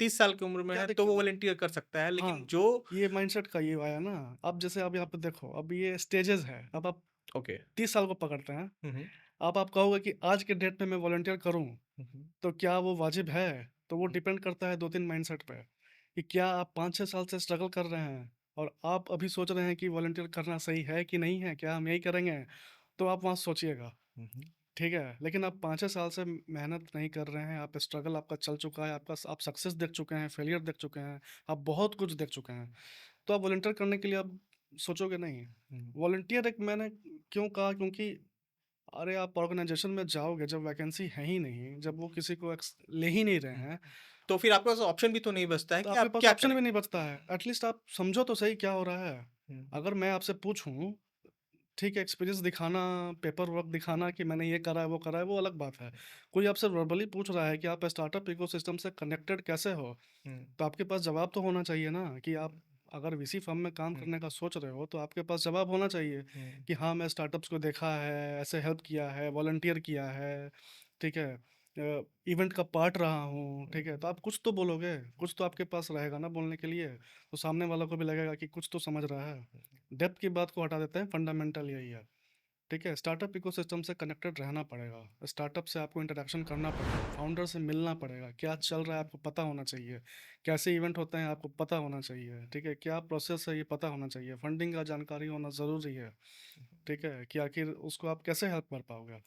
30 साल की उम्र में क्या है, तो दिक्कत वो है? वॉलंटियर कर सकता है। लेकिन हाँ, जो ये माइंडसेट का ये आया ना, अब जैसे अब यहाँ पे देखो, अब ये स्टेजेज़ है, अब आप ओके। 30 साल को पकड़ते हैं, हुँ, हुँ, अब आप कहोगे कि आज के डेट में मैं वॉलंटियर करूँ, हुँ, हुँ, तो क्या वो वाजिब है? तो वो डिपेंड करता है 2-3 माइंडसेट पे, कि क्या आप 5-6 साल से स्ट्रगल कर रहे हैं और आप अभी सोच रहे हैं कि वॉलंटियर करना सही है कि नहीं है, क्या हम यही करेंगे? तो आप वहाँ सोचिएगा, हुँ, हुँ, ठीक है? लेकिन आप 5-6 साल से मेहनत नहीं कर रहे हैं, आप स्ट्रगल आपका चल चुका है, आपका आप सक्सेस देख चुके हैं, फेलियर देख चुके हैं, आप बहुत कुछ देख चुके हैं, तो आप वॉलंटियर करने के लिए आप सोचोगे नहीं। हुँ, वॉलंटियर एक मैंने क्यों कहा, क्योंकि अरे आप ऑर्गेनाइजेशन में जाओगे जब वैकेंसी है ही नहीं, जब वो किसी को ले ही नहीं रहे हुँ। हैं, तो फिर आपके पास ऑप्शन भी तो नहीं बचता है तो कि आपके आप पास क्या ऑप्शन करें? भी नहीं बचता है। एटलीस्ट आप समझो तो सही क्या हो रहा है। हुँ, अगर मैं आपसे पूछूं, ठीक है, एक्सपीरियंस दिखाना, पेपर वर्क दिखाना कि मैंने ये करा है वो करा है, वो अलग बात है। कोई आपसे वर्बली पूछ रहा है कि आप स्टार्टअप इकोसिस्टम से कनेक्टेड कैसे हो, हुँ, तो आपके पास जवाब तो होना चाहिए ना कि आप अगर वीसी फर्म में काम हुँ, करने का सोच रहे हो, तो आपके पास जवाब होना चाहिए हुँ, कि हाँ, मैं स्टार्टअप्स को देखा है, ऐसे हेल्प किया है, वॉलंटियर किया है, ठीक है, इवेंट का पार्ट रहा हूँ, ठीक है। तो आप कुछ तो बोलोगे, कुछ तो आपके पास रहेगा ना बोलने के लिए, तो सामने वालों को भी लगेगा कि कुछ तो समझ रहा है। डेप्थ की बात को हटा देते हैं, फंडामेंटल यही है, ठीक है। स्टार्टअप इकोसिस्टम से कनेक्टेड रहना पड़ेगा, स्टार्टअप से आपको इंटरेक्शन करना पड़ेगा, फाउंडर से मिलना पड़ेगा, क्या चल रहा है आपको पता होना चाहिए, कैसे इवेंट होते हैं आपको पता होना चाहिए, ठीक है, क्या प्रोसेस है ये पता होना चाहिए, फंडिंग का जानकारी होना ज़रूरी है, ठीक है, कि आखिर उसको आप कैसे हेल्प कर पाओगे।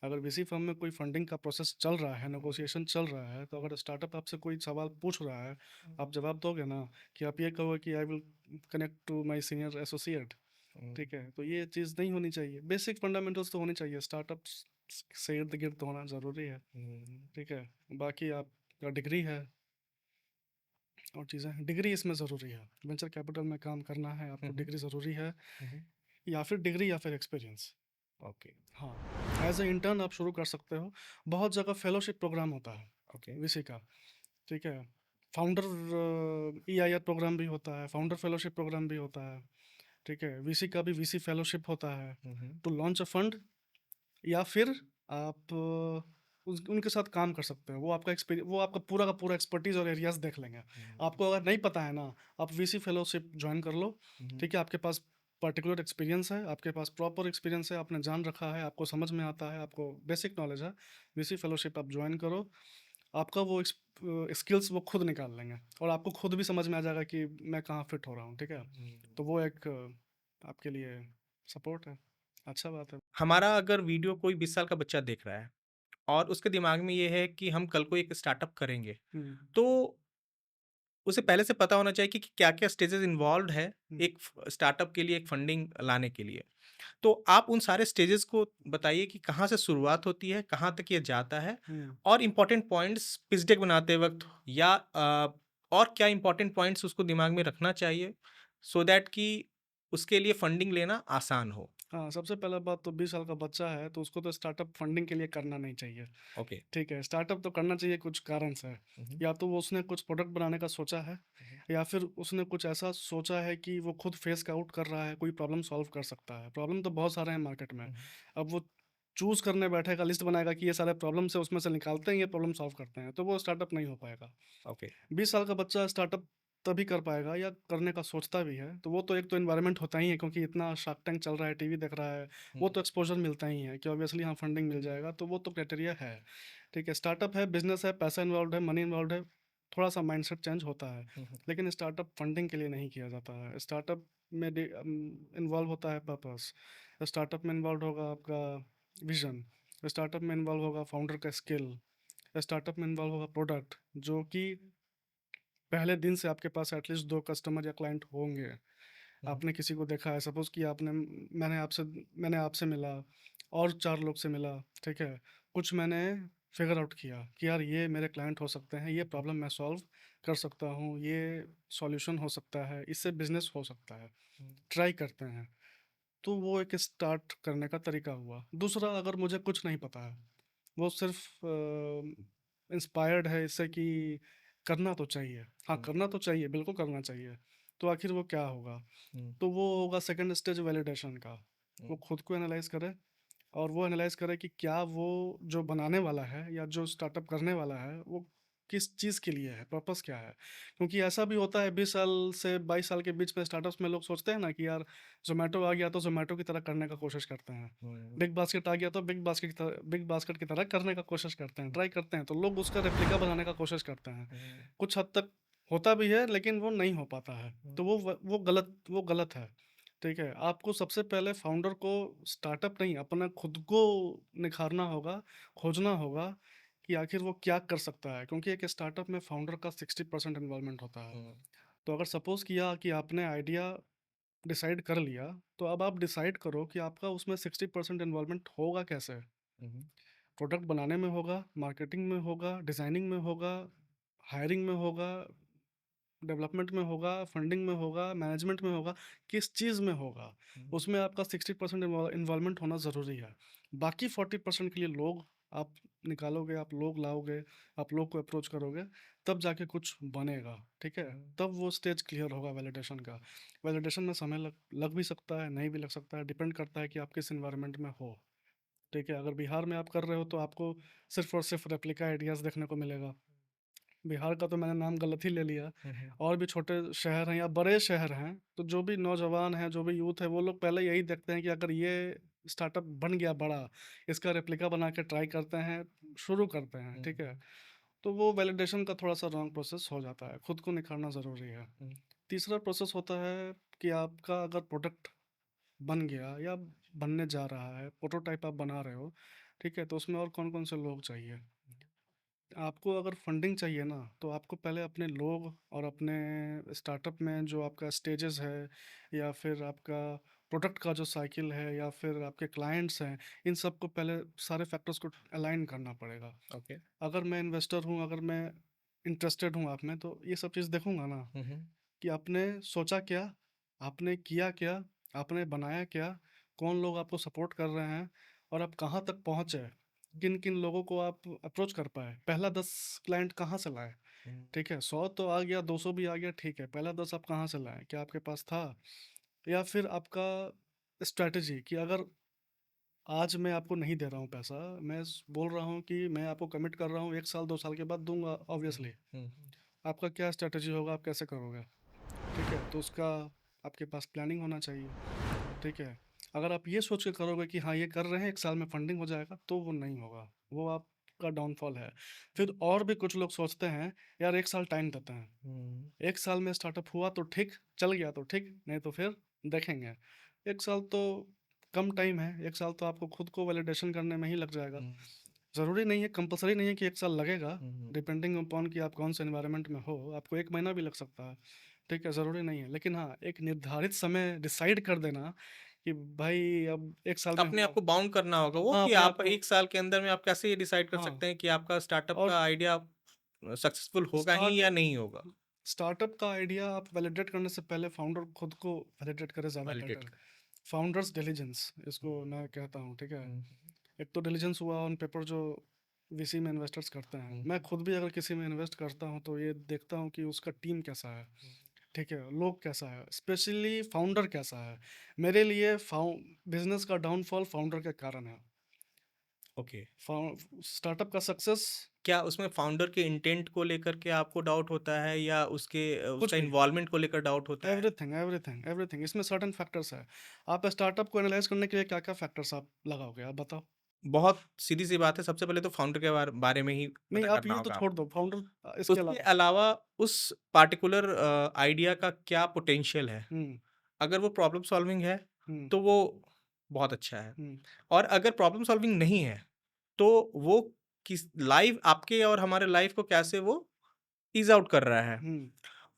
अगर वीसी फर्म में कोई फंडिंग का प्रोसेस चल रहा है, नेगोशिएशन चल रहा है, तो अगर स्टार्टअप आपसे कोई सवाल पूछ रहा है, आप जवाब दोगे ना, कि आप ये कहोगे कि I will connect to my senior associate, hmm, ठीक है। तो ये चीज़ नहीं होनी चाहिए, बेसिक फंडामेंटल्स तो होनी चाहिए, स्टार्टअप्स से इर्द गिर्द होना ज़रूरी है, हुँ। ठीक है। बाकी आपका डिग्री है, और चीज़ें डिग्री इसमें ज़रूरी है। वेंचर कैपिटल में काम करना है, आपको हुँ, हुँ। डिग्री ज़रूरी है, हुँ, हुँ। या फिर डिग्री या फिर एक्सपीरियंस। ओके, हाँ, एज़ अ इंटर्न आप शुरू कर सकते हो। बहुत जगह फेलोशिप प्रोग्राम होता है ओके। वीसी का, ठीक है? फाउंडर ईआईआर प्रोग्राम भी होता है, फाउंडर फेलोशिप प्रोग्राम भी होता है, ठीक है? वीसी का भी वीसी फेलोशिप होता है, हुँ, हुँ। टू लॉन्च अ फंड, या फिर आप उनके साथ काम कर सकते हो। वो आपका पूरा का पूरा एक्सपर्टीज़ और एरियाज़ देख लेंगे। हुँ, आपको अगर नहीं पता है ना, आप वीसी फेलोशिप जॉइन कर लो, हुँ, हुँ। ठीक है? आपके पास पर्टिकुलर एक्सपीरियंस है, आपके पास प्रॉपर एक्सपीरियंस है, आपने जान रखा है, आपको समझ में आता है, आपको बेसिक नॉलेज है, वीसी फेलोशिप आप जॉइन करो। आपका वो स्किल्स वो खुद निकाल लेंगे, और आपको खुद भी समझ में आ जाएगा कि मैं कहाँ फिट हो रहा हूँ, ठीक है? हुँ। तो वो एक आपके लिए सपोर्ट है, अच्छा बात है। हमारा अगर वीडियो कोई 20 साल का बच्चा देख रहा है और उसके दिमाग में ये है कि हम कल को एक स्टार्टअप करेंगे, हुँ, तो उसे पहले से पता होना चाहिए कि क्या-क्या स्टेजेस इन्वॉल्व्ड है हुँ, एक स्टार्टअप के लिए, एक फंडिंग लाने के लिए। तो आप उन सारे स्टेजेस को बताइए कि कहाँ से शुरुआत होती है, कहाँ तक ये जाता है हुँ। और इम्पोर्टेंट पॉइंट्स पिच डेक बनाते वक़्त या और क्या इम्पोर्टेंट पॉइंट्स उसको दिमाग में रखना चाहिए सो दैट कि उसके लिए फंडिंग लेना आसान हो? हाँ, सबसे पहला बात तो 20 साल का बच्चा है, तो उसको तो स्टार्टअप फंडिंग के लिए करना नहीं चाहिए, ओके। ठीक है? स्टार्टअप तो करना चाहिए कुछ कारण से। हुँ, हुँ। या तो वो उसने कुछ प्रोडक्ट बनाने का सोचा है, हुँ, हुँ। या फिर उसने कुछ ऐसा सोचा है कि वो खुद फेस आउट कर रहा है, कोई प्रॉब्लम सॉल्व कर सकता है। प्रॉब्लम तो बहुत सारे हैं मार्केट में। हुँ, हुँ। अब वो चूज़ करने बैठेगा, लिस्ट बनाएगा कि ये सारे प्रॉब्लम्स है, उसमें से निकालते हैं, ये प्रॉब्लम सॉल्व करते हैं, तो वो स्टार्टअप नहीं हो पाएगा। ओके। 20 साल का बच्चा स्टार्टअप तभी कर पाएगा, या करने का सोचता भी है, तो वो तो एक तो एनवायरनमेंट होता ही है, क्योंकि इतना शार्क टैंक चल रहा है, टीवी देख रहा है, हुँ, वो तो एक्सपोज़र मिलता ही है कि ऑब्वियसली हाँ, फंडिंग मिल जाएगा, तो वो तो क्राइटेरिया है, ठीक है? स्टार्टअप है, बिज़नेस है, पैसा इन्वॉल्व्ड है, मनी इन्वॉल्व्ड है, थोड़ा-सा माइंडसेट चेंज होता है, हुँ, हुँ। लेकिन स्टार्टअप फंडिंग के लिए नहीं किया जाता है। स्टार्टअप में इन्वॉल्व होता है पर्पस, स्टार्टअप में इन्वॉल्व होगा आपका विज़न, स्टार्टअप में इन्वॉल्व होगा फाउंडर का स्किल, स्टार्टअप में इन्वॉल्व होगा प्रोडक्ट, जो कि पहले दिन से आपके पास एटलीस्ट 2 कस्टमर या क्लाइंट होंगे। हुँ, हुँ। आपने किसी को देखा है, सपोज़ कि मैंने आपसे मिला और 4 लोग से मिला, ठीक है? कुछ मैंने फिगर आउट किया कि यार ये मेरे क्लाइंट हो सकते हैं, ये प्रॉब्लम मैं सॉल्व कर सकता हूँ, ये सॉल्यूशन हो सकता है, इससे बिज़नेस हो सकता है। हुँ, ट्राई करते हैं। तो वो एक स्टार्ट करने का तरीका हुआ। दूसरा, अगर मुझे कुछ नहीं पता है, वो सिर्फ़ इंस्पायर्ड है इससे कि करना तो चाहिए। हाँ, हुँ, करना तो चाहिए, बिल्कुल करना चाहिए। तो आखिर वो क्या होगा? हुँ, तो वो होगा सेकंड स्टेज वैलिडेशन का। हुँ, वो खुद को एनालाइज़ करे, और वो एनालाइज़ करे कि क्या वो जो बनाने वाला है या जो स्टार्टअप करने वाला है, वो किस चीज़ के लिए है, पर्पस क्या है? क्योंकि ऐसा भी होता है, 20 साल से 22 साल के बीच में स्टार्टअप्स में लोग सोचते हैं ना कि यार ज़ोमैटो आ गया तो ज़ोमैटो की तरह करने का कोशिश करते हैं। हुँ, बिग बास्केट आ गया तो बिग बास्केट की तरह करने का कोशिश करते हैं, ट्राई करते हैं, तो लोग उसका रेप्लिका बनाने का कोशिश करते हैं। हुँ, कुछ हद तक होता भी है, लेकिन वो नहीं हो पाता है, हुँ, तो वो गलत है, ठीक है? आपको सबसे पहले फाउंडर को स्टार्टअप नहीं, अपना खुद को निखारना होगा, खोजना होगा कि आखिर वो क्या कर सकता है, क्योंकि एक स्टार्टअप में फाउंडर का 60% इन्वॉल्वमेंट होता है। हुँ, तो अगर सपोज़ किया कि आपने आइडिया डिसाइड कर लिया, तो अब आप डिसाइड करो कि आपका उसमें 60% इन्वॉल्वमेंट होगा कैसे? हुँ, प्रोडक्ट बनाने में होगा, मार्केटिंग में होगा, डिज़ाइनिंग में होगा, हायरिंग में होगा, डेवलपमेंट में होगा, फंडिंग में होगा, मैनेजमेंट में होगा, किस चीज़ में होगा? हुँ, उसमें आपका 60% इन्वॉल्वमेंट होना ज़रूरी है। बाकी 40% के लिए लोग आप निकालोगे, आप लोग लाओगे, आप लोग को अप्रोच करोगे, तब जाके कुछ बनेगा, ठीक है? हुँ, तब वो स्टेज क्लियर होगा वैलिडेशन का। वैलिडेशन में समय लग लग भी सकता है, नहीं भी लग सकता है, डिपेंड करता है कि आप किस एनवायरनमेंट में हो, ठीक है? अगर बिहार में आप कर रहे हो, तो आपको सिर्फ़ और सिर्फ़ रेप्लिका आइडियाज़ देखने को मिलेगा। बिहार का तो मैंने नाम गलत ही ले लिया। हुँ, हुँ, और भी छोटे शहर हैं या बड़े शहर हैं, तो जो भी नौजवान हैं, जो भी यूथ है, वो लोग पहले यही देखते हैं कि अगर ये स्टार्टअप बन गया बड़ा, इसका रेप्लिका बना के ट्राई करते हैं, शुरू करते हैं, हुँ, ठीक है? तो वो वैलिडेशन का थोड़ा-सा रॉन्ग प्रोसेस हो जाता है, खुद को निखारना ज़रूरी है। हुँ, तीसरा प्रोसेस होता है कि आपका अगर प्रोडक्ट बन गया या बनने जा रहा है, प्रोटोटाइप आप बना रहे हो, ठीक है? तो उसमें और कौन-कौन से लोग चाहिए? आपको अगर फंडिंग चाहिए ना, तो आपको पहले अपने लोग और अपने स्टार्टअप में जो आपका स्टेजेस है, या फिर आपका प्रोडक्ट का जो साइकिल है, या फिर आपके क्लाइंट्स हैं, इन सब को पहले सारे फैक्टर्स को अलाइन करना पड़ेगा। ओके। अगर मैं इन्वेस्टर हूँ, अगर मैं इंटरेस्टेड हूँ आप में, तो ये सब चीज़ देखूंगा ना हम्म, कि आपने सोचा क्या, आपने किया क्या, आपने बनाया क्या, कौन लोग आपको सपोर्ट कर रहे हैं, और आप कहाँ तक पहुँचे, किन किन लोगों को आप अप्रोच कर पाए, पहला 10 क्लाइंट कहाँ से लाए। हम्म, ठीक है, 100 तो आ गया, 200 भी आ गया, ठीक है, पहला 10 आप कहाँ से लाए, क्या आपके पास था, या फिर आपका स्ट्रैटेजी कि अगर आज मैं आपको नहीं दे रहा हूँ पैसा, मैं बोल रहा हूँ कि मैं आपको कमिट कर रहा हूँ 1 साल 2 साल के बाद दूंगा, ऑब्वियसली हम्म, आपका क्या स्ट्रैटेजी होगा, आप कैसे करोगे। ठीक है, तो उसका आपके पास प्लानिंग होना चाहिए। ठीक है, अगर आप ये सोच के करोगे कि हाँ ये कर रहे हैं 1 साल में फंडिंग हो जाएगा, तो वो नहीं होगा, वो आपका डाउनफॉल है। फिर और भी कुछ लोग सोचते हैं यार 1 साल टाइम देते हैं, हम्म, 1 साल में स्टार्टअप हुआ तो ठीक, चल गया तो ठीक, नहीं तो फिर देखेंगे। 1 साल तो कम टाइम है, 1 साल तो आपको खुद को वैलिडेशन करने में ही लग जाएगा। हम्म, ज़रूरी नहीं है, कंपलसरी नहीं है कि 1 साल लगेगा, हम्म, डिपेंडिंग अपॉन कि आप कौन से एनवायरनमेंट में हो, आपको 1 महीना भी लग सकता है। ठीक है, ज़रूरी नहीं है, लेकिन हाँ एक निर्धारित समय डिसाइड कर देना कि भाई अब 1 साल में अपने आप हुआ। को बाउंड करना होगा वो हाँ, कि अपने आप आप को। 1 साल के अंदर में आप कैसे ये डिसाइड कर हाँ, सकते हैं कि आपका स्टार्टअप और का आइडिया सक्सेसफुल होगा ही स्टार्ट या नहीं होगा। स्टार्टअप का आइडिया आप वैलिडेट करने से पहले फाउंडर खुद को वैलिडेट करे, ज़्यादा वैलिडेट बेटर। कर। फाउंडर्स डिलीजेंस इसको हम्म, मैं कहता हूँ। ठीक है, हम्म, एक तो डिलीजेंस हुआ ऑन पेपर जो वीसी में इन्वेस्टर्स करते हैं, हम्म, मैं खुद भी अगर किसी में इन्वेस्ट करता हूँ तो ये देखता हूँ कि उसका टीम कैसा है। ठीक है, लोग कैसा है, स्पेशली फाउंडर कैसा है। मेरे लिए बिजनेस का डाउनफॉल फाउंडर के कारण है। ओके। स्टार्टअप का सक्सेस क्या उसमें फाउंडर के इंटेंट को लेकर के आपको डाउट होता है या उसके कुछ उसका भी, इन्वॉल्वमेंट को लेकर डाउट होता है। एवरीथिंग एवरीथिंग एवरीथिंग, इसमें सर्टेन फैक्टर्स है। आप स्टार्टअप को एनालाइज करने के लिए क्या क्या फैक्टर्स आप लगाओगे, आप बताओ। बहुत सीधी सी बात है, सबसे पहले तो फाउंडर के बारे में ही नहीं, पता आप करना ये तो होगा छोड़ आपको। दो, फाउंडर इसके उसके अलावा। अलावा उस पार्टिकुलर आइडिया का क्या पोटेंशियल है। हम्म। अगर वो प्रॉब्लम सॉल्विंग है हम्म। तो वो बहुत अच्छा है। हम्म। और अगर प्रॉब्लम सॉल्विंग नहीं है तो वो किस लाइफ आपके और हमारे लाइफ को कैसे वो ईज आउट कर रहा है, हम्म।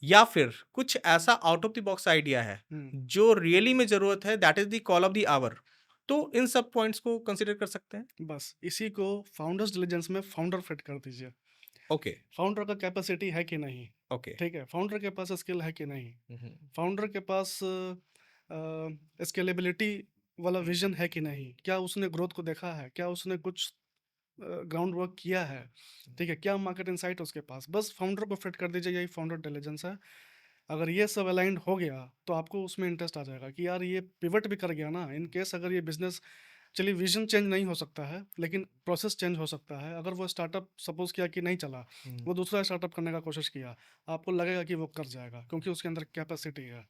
या फिर कुछ ऐसा out of the box idea है हम्म। जो रियली में जरूरत है, that is the call of the hour. तो इन सब पॉइंट्स को कंसीडर कर सकते हैं। बस इसी को फाउंडर्स डिलीजेंस में फाउंडर फिट कर दीजिए। ओके। फाउंडर का कैपेसिटी है कि नहीं। ओके। ठीक है, फाउंडर के पास स्किल है कि नहीं, हम्म, फाउंडर के पास स्केलेबिलिटी वाला हम्म, विजन है कि नहीं, क्या उसने ग्रोथ को देखा है, क्या उसने कुछ ग्राउंड वर्क किया है। ठीक है, क्या मार्केट इंसाइट उसके पास, बस फाउंडर को फिट कर दीजिए, यही फाउंडर इंटेलिजेंस है। अगर ये सब अलाइंड हो गया तो आपको उसमें इंटरेस्ट आ जाएगा कि यार ये पिवट भी कर गया ना, इन केस अगर ये बिजनेस, चलिए विजन चेंज नहीं हो सकता है लेकिन प्रोसेस चेंज हो सकता है। अगर वो स्टार्टअप सपोज किया कि नहीं चला, हम्म, वो दूसरा स्टार्टअप करने का कोशिश किया, आपको लगेगा कि वो कर जाएगा क्योंकि उसके अंदर कैपेसिटी है।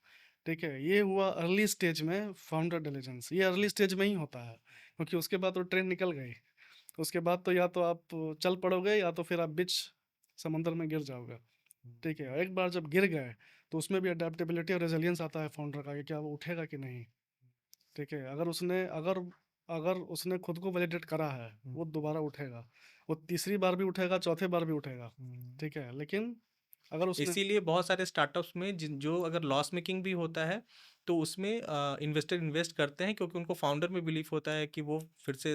ठीक है, ये हुआ अर्ली स्टेज में फाउंडर डिलीजेंस, ये अर्ली स्टेज में ही होता है क्योंकि उसके बाद वो ट्रेन निकल गई। उसके बाद तो या तो आप चल पड़ोगे या तो फिर आप बीच समंदर में गिर जाओगे। ठीक है, और एक बार जब गिर गए तो उसमें भी अडेप्टेबिलिटी और रेजिलियंस आता है फाउंडर का कि क्या वो उठेगा कि नहीं। ठीक है, अगर अगर उसने खुद को वैलिडेट करा है, हम्म, वो दोबारा उठेगा, वो तीसरी बार भी उठेगा, चौथे बार भी उठेगा। हम्म। ठीक है, लेकिन अगर उसने। इसीलिए बहुत सारे स्टार्टअप्स में जिन जो अगर लॉस मेकिंग भी होता है तो उसमें इन्वेस्टर इन्वेस्ट करते हैं क्योंकि उनको फाउंडर में बिलीफ होता है कि वो फिर से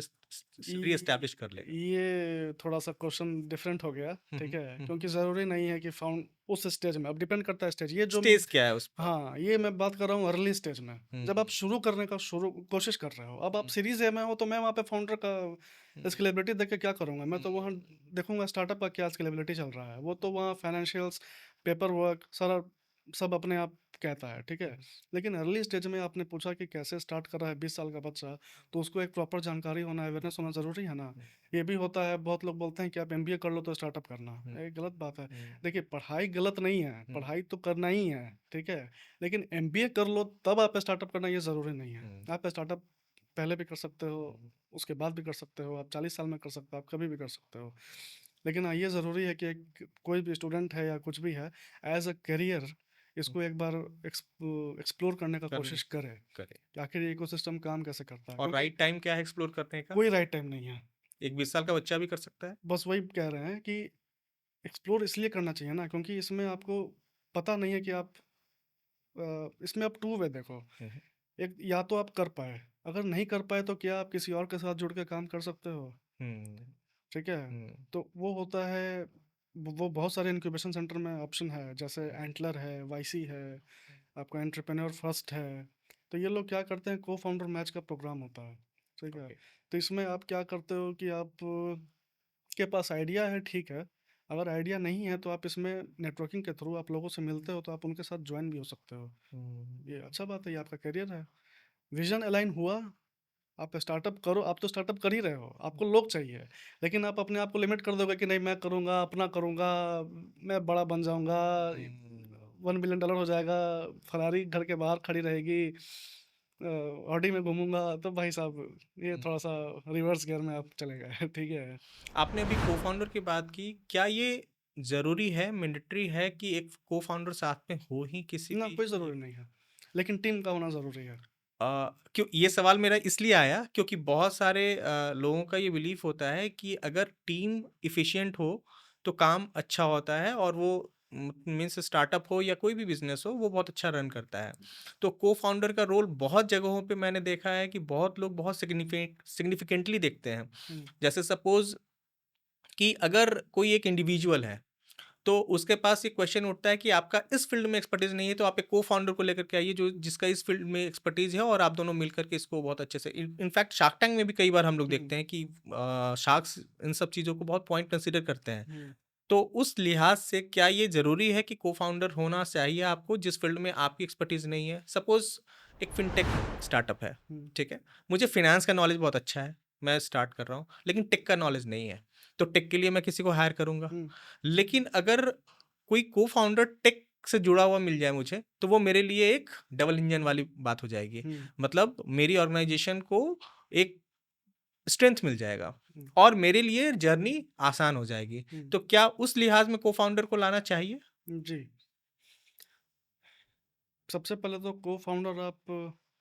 री एस्टैब्लिश कर लेगा। ये थोड़ा सा क्वेश्चन डिफरेंट हो गया। ठीक है, क्योंकि ज़रूरी नहीं है कि फाउंड उस स्टेज में, अब डिपेंड करता है स्टेज, ये जो स्टेज क्या है उस पर। हाँ ये मैं बात कर रहा हूँ अर्ली स्टेज में, जब आप शुरू करने का शुरू कोशिश कर रहे हो। अब आप हम्म, सीरीज ए में हो तो मैं वहाँ पे फाउंडर का हम्म, स्केलेबिलिटी देख के क्या करूँगा, मैं तो हम्म, वहाँ देखूंगा स्टार्टअप का क्या स्केलेबिलिटी चल रहा है, वो तो वहाँ फाइनेंशियल्स, पेपर वर्क सारा सब अपने आप कहता है। ठीक है, लेकिन अर्ली स्टेज में आपने पूछा कि कैसे स्टार्ट कर रहा है 20 साल का बच्चा, तो उसको एक प्रॉपर जानकारी होना, अवेयरनेस होना ज़रूरी है ना। ये भी होता है, बहुत लोग बोलते हैं कि आप एमबीए कर लो तो स्टार्टअप करना, ये गलत बात है। देखिए पढ़ाई गलत नहीं है, पढ़ाई तो करना ही है। ठीक है, लेकिन एमबीए कर लो तब आप स्टार्टअप करना ये ज़रूरी नहीं है। आप स्टार्टअप पहले भी कर सकते हो, उसके बाद भी कर सकते हो, आप 40 साल में कर सकते हो, आप कभी भी कर सकते हो। लेकिन हाँ ये ज़रूरी है कि कोई भी स्टूडेंट है या कुछ भी है, एज अ करियर इसको एक बार एक्सप्लोर करने का करने कोशिश करे करे। कि आखिर ये इकोसिस्टम काम कैसे करता है, और क्योंकि राइट टाइम क्या है एक्सप्लोर करने का। कोई राइट टाइम नहीं है। एक 20 साल का बच्चा भी कर सकता है। बस वही कह रहे हैं कि एक्सप्लोर इसलिए करना चाहिए ना क्योंकि इसमें आपको पता नहीं है कि आप इसमें आप टू वे देखो, हम्म, एक या तो आप कर पाए, अगर नहीं कर पाए तो क्या आप किसी और के साथ जुड़ के काम कर सकते हो। हम्म, ठीक है, हम्म, तो वो होता है वो बहुत सारे इंक्यूबेशन सेंटर में ऑप्शन है, जैसे एंटलर है, वाईसी है, आपका एंटरप्रेन्योर फर्स्ट है। तो ये लोग क्या करते हैं, को फाउंडर मैच का प्रोग्राम होता है, ठीक है। ओके। तो इसमें आप क्या करते हो कि आप के पास आइडिया है, ठीक है। अगर आइडिया नहीं है तो आप इसमें नेटवर्किंग के थ्रू आप लोगों से मिलते हो, तो आप उनके साथ ज्वाइन भी हो सकते हो। हम्म। ये अच्छा बात है, ये आपका करियर है। विजन अलाइन हुआ, आप स्टार्टअप करो। आप तो स्टार्टअप कर ही रहे हो, आपको लोग चाहिए। लेकिन आप अपने आप को लिमिट कर दोगे कि नहीं मैं करूँगा, अपना करूँगा, मैं बड़ा बन जाऊँगा, $1 बिलियन हो जाएगा, फरारी घर के बाहर खड़ी रहेगी, ऑडी में घूमूंगा, तो भाई साहब ये हम्म। थोड़ा सा रिवर्स गियर में आप चले गए। ठीक है। आपने अभी को-फाउंडर की बात की, क्या ये ज़रूरी है, मैंडेटरी है कि एक को-फाउंडर साथ में हो ही किसी ना, भी कोई ज़रूरी नहीं है, लेकिन टीम का होना ज़रूरी है। क्यों ये सवाल मेरा इसलिए आया क्योंकि बहुत सारे लोगों का ये बिलीफ होता है कि अगर टीम एफिशिएंट हो तो काम अच्छा होता है और वो मीन्स स्टार्टअप हो या कोई भी बिजनेस हो वो बहुत अच्छा रन करता है। तो को फाउंडर का रोल बहुत जगहों पे मैंने देखा है कि बहुत लोग बहुत सिग्निफिकेंटली देखते हैं। हुँ, जैसे सपोज कि अगर कोई एक इंडिविजुअल है तो उसके पास ये क्वेश्चन उठता है कि आपका इस फील्ड में एक्सपर्टीज नहीं है तो आप एक को फाउंडर को लेकर के आइए जो जिसका इस फील्ड में एक्सपर्टीज है और आप दोनों मिलकर के इसको बहुत अच्छे से इनफैक्ट शार्क टैंक में भी कई बार हम लोग हुँ, देखते हैं कि शार्क्स इन सब चीज़ों को बहुत पॉइंट कंसिडर करते हैं। हुँ, तो उस लिहाज से क्या ये ज़रूरी है कि को फाउंडर होना चाहिए आपको जिस फील्ड में आपकी एक्सपर्टीज नहीं है? सपोज एक फिनटेक स्टार्टअप है, हुँ, ठीक है, मुझे फिनेंस का नॉलेज बहुत अच्छा है, मैं स्टार्ट कर रहा हूँ लेकिन टेक का नॉलेज नहीं है, तो टेक के लिए मैं किसी को हायर करूंगा। हुँ, लेकिन अगर कोई को-फाउंडर टेक से जुड़ा हुआ मिल जाए मुझे, तो वो मेरे लिए एक डबल इंजन वाली बात हो जाएगी। हुँ, मतलब मेरी ऑर्गेनाइज़ेशन को एक स्ट्रेंथ मिल जाएगा हुँ, और मेरे लिए जर्नी आसान हो जाएगी। हुँ, तो क्या उस लिहाज में को-फाउंडर को लाना चाहिए? जी। सबसे पहले तो को-फाउंडर आप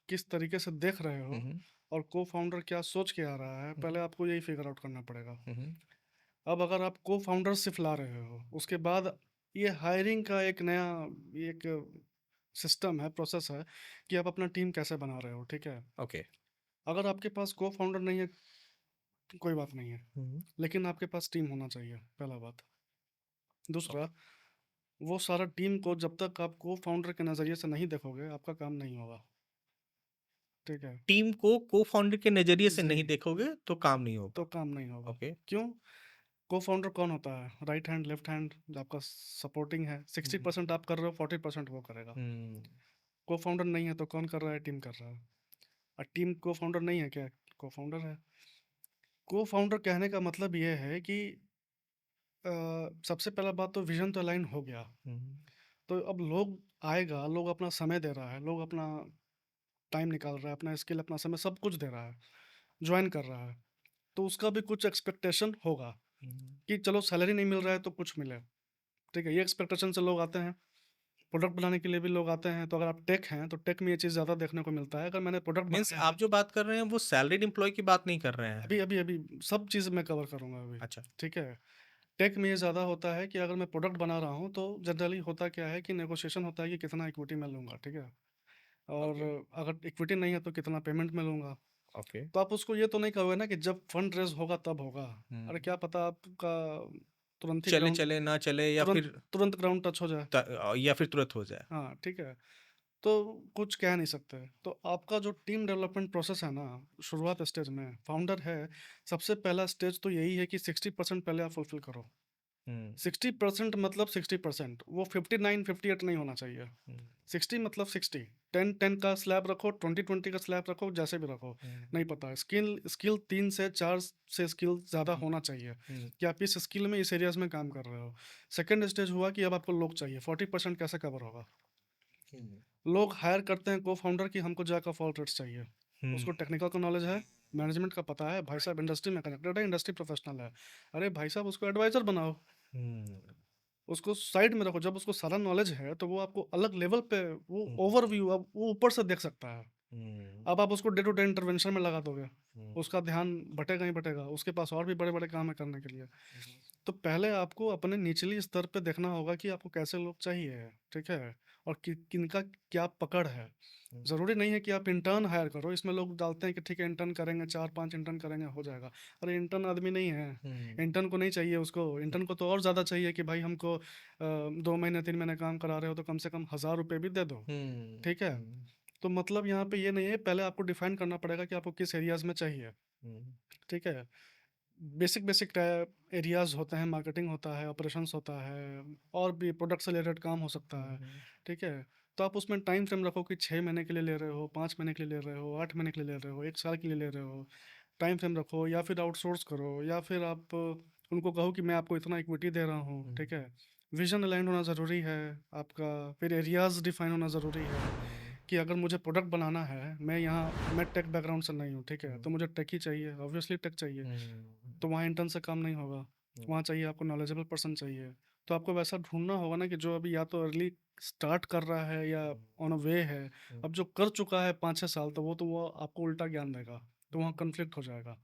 किस तरीके से देख रहे हुँ, हो, हुँ। और को-फाउंडर क्या सोच के आ रहा है, हुँ, पहले आपको यही फिगर आउट करना पड़ेगा। हुँ, हुँ। अब अगर आप को-फाउंडरशिप ला रहे हो, उसके बाद ये हायरिंग का एक नया एक सिस्टम है, प्रोसेस है कि आप अपना टीम कैसे बना रहे हो, ठीक है? ओके। अगर आपके पास को-फाउंडर नहीं है, तो कोई बात नहीं है, हुँ, हुँ। लेकिन आपके पास टीम होना चाहिए, पहला बात। दूसरा, ओके। वो सारा टीम को जब तक आप को-फाउंडर के नज़रिए से नहीं देखोगे, आपका काम नहीं होगा, ठीक है? टीम को को-फाउंडर के नज़रिए से जी, नहीं देखोगे तो काम नहीं तो होगा। काम नहीं होगा। ओके। क्यों? को-फाउंडर कौन होता है? राइट हैंड, लेफ्ट हैंड, जो आपका सपोर्टिंग है। हुँ, हुँ। 60% आप कर रहे हो, 40% वो करेगा। हुँ, को-फाउंडर नहीं है तो कौन कर रहा है? टीम कर रहा है। और टीम को-फाउंडर नहीं है क्या? को-फाउंडर है। को-फाउंडर कहने का मतलब ये है कि सबसे पहला बात तो विज़न तो अलाइन हो गया। हुँ, तो अब लोग आएगा, लोग अपना समय दे रहा है, लोग अपना टाइम निकाल रहा है, अपना स्किल, अपना समय सब कुछ दे रहा है, जॉइन कर रहा है। तो उसका भी कुछ एक्सपेक्टेशन होगा हुँ। कि चलो सैलरी नहीं मिल रहा है तो कुछ मिले, ठीक है? ये एक्सपेक्टेशन से लोग आते हैं। प्रोडक्ट बनाने के लिए भी लोग आते हैं, तो अगर आप टेक हैं, तो टेक में ये चीज़ ज़्यादा देखने को मिलता है। अगर मैंने प्रोडक्ट मीन्स बनाया है, आप जो बात कर रहे हैं वो सैलरीड एम्प्लॉयी की बात नहीं कर रहे हैं। अभी सब चीज़ मैं कवर करूँगा अभी, अच्छा। ठीक है? टेक में ये ज़्यादा होता है कि अगर मैं प्रोडक्ट बना रहा हूँ, तो जनरली होता क्या है कि नेगोशिएशन होता है कि कितना इक्विटी मैं लूँगा, ठीक है? और ओके। अगर इक्विटी नहीं है, तो कितना पेमेंट मैं लूँगा। ओके। तो आप उसको ये तो नहीं कहोगे ना कि जब फंड रेज़ होगा तब होगा। हुँ। अरे क्या पता आपका तुरंत ही चले, ग्राउंड चले, ना चले या तुरंत फिर तुरंत ग्राउंड टच हो जाए। या फिर तुरंत हो जाए। हाँ, ठीक है। तो कुछ कह नहीं सकते। तो आपका जो टीम डेवलपमेंट प्रोसेस है ना, शुरुआत स्टेज में फाउंडर है, सबसे पहला स्टेज तो यही है कि 60% पहले आप फुलफिल करो। हुँ, 60% मतलब 60%, वो 59 58 नहीं होना चाहिए। हुँ, 60 मतलब 60, 10 10 का स्लैब रखो, 20 20 का स्लैब रखो, जैसे भी रखो, हुँ, नहीं पता। स्किल स्किल 3 से 4 से स्किल ज़्यादा हुँ, होना चाहिए हुँ, कि आप इस स्किल में, इस एरियाज़ में काम कर रहे हो। सेकंड स्टेज हुआ कि अब आपको लोग चाहिए, 40% कैसे कवर होगा? हुँ, लोग हायर करते हैं को-फाउंडर कि हमको जैक ऑफ ऑल ट्रेड्स चाहिए। हुँ, उसको टेक्निकल का नॉलेज है, मैनेजमेंट का पता है, भाई साहब इंडस्ट्री में कनेक्टेड है, इंडस्ट्री प्रोफेशनल है। अरे भाई साहब उसको एडवाइज़र बनाओ, हुँ, उसको साइड में रखो। जब उसको सारा नॉलेज है तो वो आपको अलग लेवल पे वो हुँ, ओवरव्यू, अब वो ऊपर से देख सकता है। हुँ, अब आप उसको डे टू डे इंटरवेंशन में लगा दोगे, हुँ, उसका ध्यान भटेगा ही भटेगा, उसके पास और भी बड़े-बड़े काम है करने के लिए। तो पहले आपको अपने निचली स्तर पे देखना होगा कि आपको कैसे लोग चाहिए, ठीक है? और किनका क्या पकड़ है। हुँ, ज़रूरी नहीं है कि आप इंटर्न हायर करो, इसमें लोग डालते हैं कि ठीक है इंटर्न करेंगे, 4-5 इंटर्न करेंगे हो जाएगा। अरे इंटर्न आदमी नहीं है, हुँ, इंटर्न को नहीं चाहिए उसको, इंटर्न को तो और ज़्यादा चाहिए कि भाई हमको 2 महीने 3 महीने काम करा रहे हो तो कम से कम ₹1000 भी दे दो, हुँ, ठीक है? हुँ, तो मतलब यहाँ पे ये नहीं है, पहले आपको डिफाइन करना पड़ेगा कि आपको किस एरियाज़ में चाहिए, हुँ, ठीक है? बेसिक बेसिक एरियाज़ होते हैं, मार्केटिंग होता है, ऑपरेशंस होता है, और भी प्रोडक्ट से रिलेटेड काम हो सकता हुँ, है, हुँ, ठीक है? तो आप उसमें टाइम फ्रेम रखो कि 6 महीने के लिए ले रहे हो, 5 महीने के लिए ले रहे हो, 8 महीने के लिए ले रहे हो, 1 साल के लिए ले रहे हो। टाइम फ्रेम रखो, या फिर आउटसोर्स करो, या फिर आप उनको कहो कि मैं आपको इतना इक्विटी दे रहा हूँ, हुँ, ठीक है? विज़न अलाइन्ड होना ज़रूरी है आपका, फिर एरियाज़ डिफाइन होना ज़रूरी है हुँ, कि अगर मुझे प्रोडक्ट बनाना है, मैं टेक बैकग्राउंड से नहीं हूँ, ठीक है? हुँ, तो मुझे टेक ही चाहिए, ऑब्वियसली टेक चाहिए। हुँ, तो वहाँ इंटर्न से काम नहीं होगा, हुँ, वहाँ चाहिए आपको नॉलेजेबल पर्सन चाहिए। तो आपको वैसा ढूँढना होगा ना कि जो अभी या तो अर्ली स्टार्ट कर रहा है या ऑन अ वे है। हुँ, अब जो कर चुका है 5-6 साल, तो वो आपको उल्टा ज्ञान देगा, तो वहाँ कॉन्फ्लिक्ट हो जाएगा।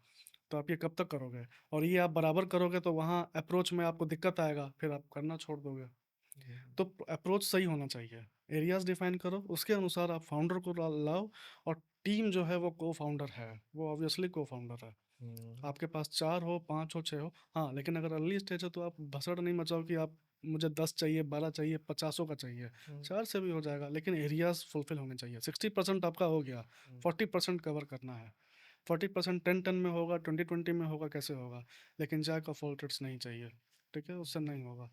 तो आप ये कब तक करोगे? और ये आप बराबर करोगे तो वहाँ अप्रोच में आपको दिक्कत आएगा, फिर आप करना छोड़ दोगे। तो अप्रोच सही होना चाहिए। एरियाज़ डिफाइन करो, उसके अनुसार आप फाउंडर को लाओ, और टीम जो है वो को-फाउंडर है, वो ऑब्वियसली को-फाउंडर है। हुँ, आपके पास 4 हो, 5 हो, 6 हो, हाँ, लेकिन अगर अर्ली स्टेज है तो आप भसड़ नहीं मचाओ कि आप मुझे 10 चाहिए, 12 चाहिए, 50 का चाहिए। हुँ, 4 से भी हो जाएगा, लेकिन एरियाज़ फुलफिल होने चाहिए। 60% आपका हो गया, हुँ, 40% कवर करना है। 40% 10-10 में होगा, 20-20 में होगा, कैसे होगा? लेकिन जैक ऑफ ऑल ट्रेड्स नहीं चाहिए, ठीक है? उससे नहीं होगा।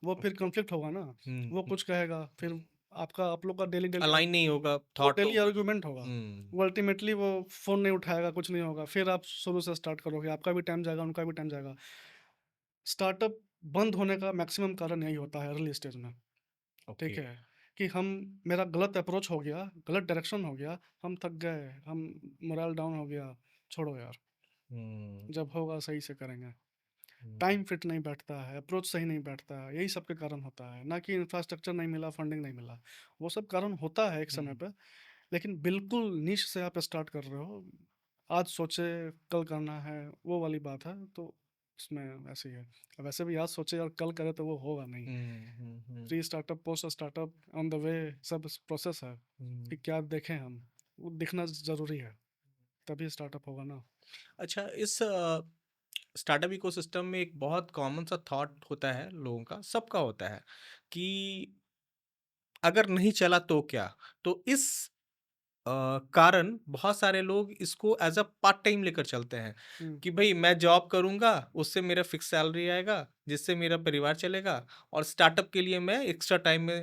वो फिर ओके, कॉन्फ्लिक्ट होगा ना, हुँ, वो हुँ, कुछ कहेगा, फिर आप लोग का डेली डेली अलाइन नहीं होगा, वो थॉट डेली होगा। आर्गुमेंट होगा। हुँ, वो अल्टीमेटली वो फ़ोन नहीं उठाएगा, कुछ नहीं होगा, फिर आप शुरू से स्टार्ट करोगे, आपका भी टाइम जाएगा, उनका भी टाइम जाएगा। स्टार्टअप बंद होने का मैक्सिमम कारण यही होता है अर्ली स्टेज में, ओके, ठीक है? कि हम मेरा गलत अप्रोच हो गया, गलत डायरेक्शन हो गया, हम थक गए, हम मोरल डाउन हो गया, छोड़ो यार, हुँ, जब होगा सही से करेंगे। हुँ, टाइम फिट नहीं बैठता है, अप्रोच सही नहीं बैठता है, यही सब के कारण होता है, ना कि इंफ्रास्ट्रक्चर नहीं मिला, फंडिंग नहीं मिला। वो सब कारण होता है एक समय हुँ, पे, लेकिन बिल्कुल नीश से आप स्टार्ट कर रहे हो, आज सोचे कल करना है, वो वाली बात है, तो उसमें ऐसे ही है। अब वैसे भी आज सोचे और कल करे तो वो होगा नहीं। Hmm, hmm, hmm, pre startup, post startup, on the way, सब प्रोसेस है हुँ। कि क्या देखें हम, वो दिखना ज़रूरी है, तभी स्टार्टअप होगा ना। अच्छा, इस स्टार्टअप इकोसिस्टम में एक बहुत कॉमन सा थॉट होता है लोगों का, सबका होता है कि अगर नहीं चला तो क्या? तो इस कारण बहुत सारे लोग इसको एज़ अ पार्ट टाइम लेकर चलते हैं हुँ, कि भई मैं जॉब करूँगा, उससे मेरा फिक्स सैलरी आएगा, जिससे मेरा परिवार चलेगा और स्टार्टअप के लिए मैं एक्स्ट्रा टाइम में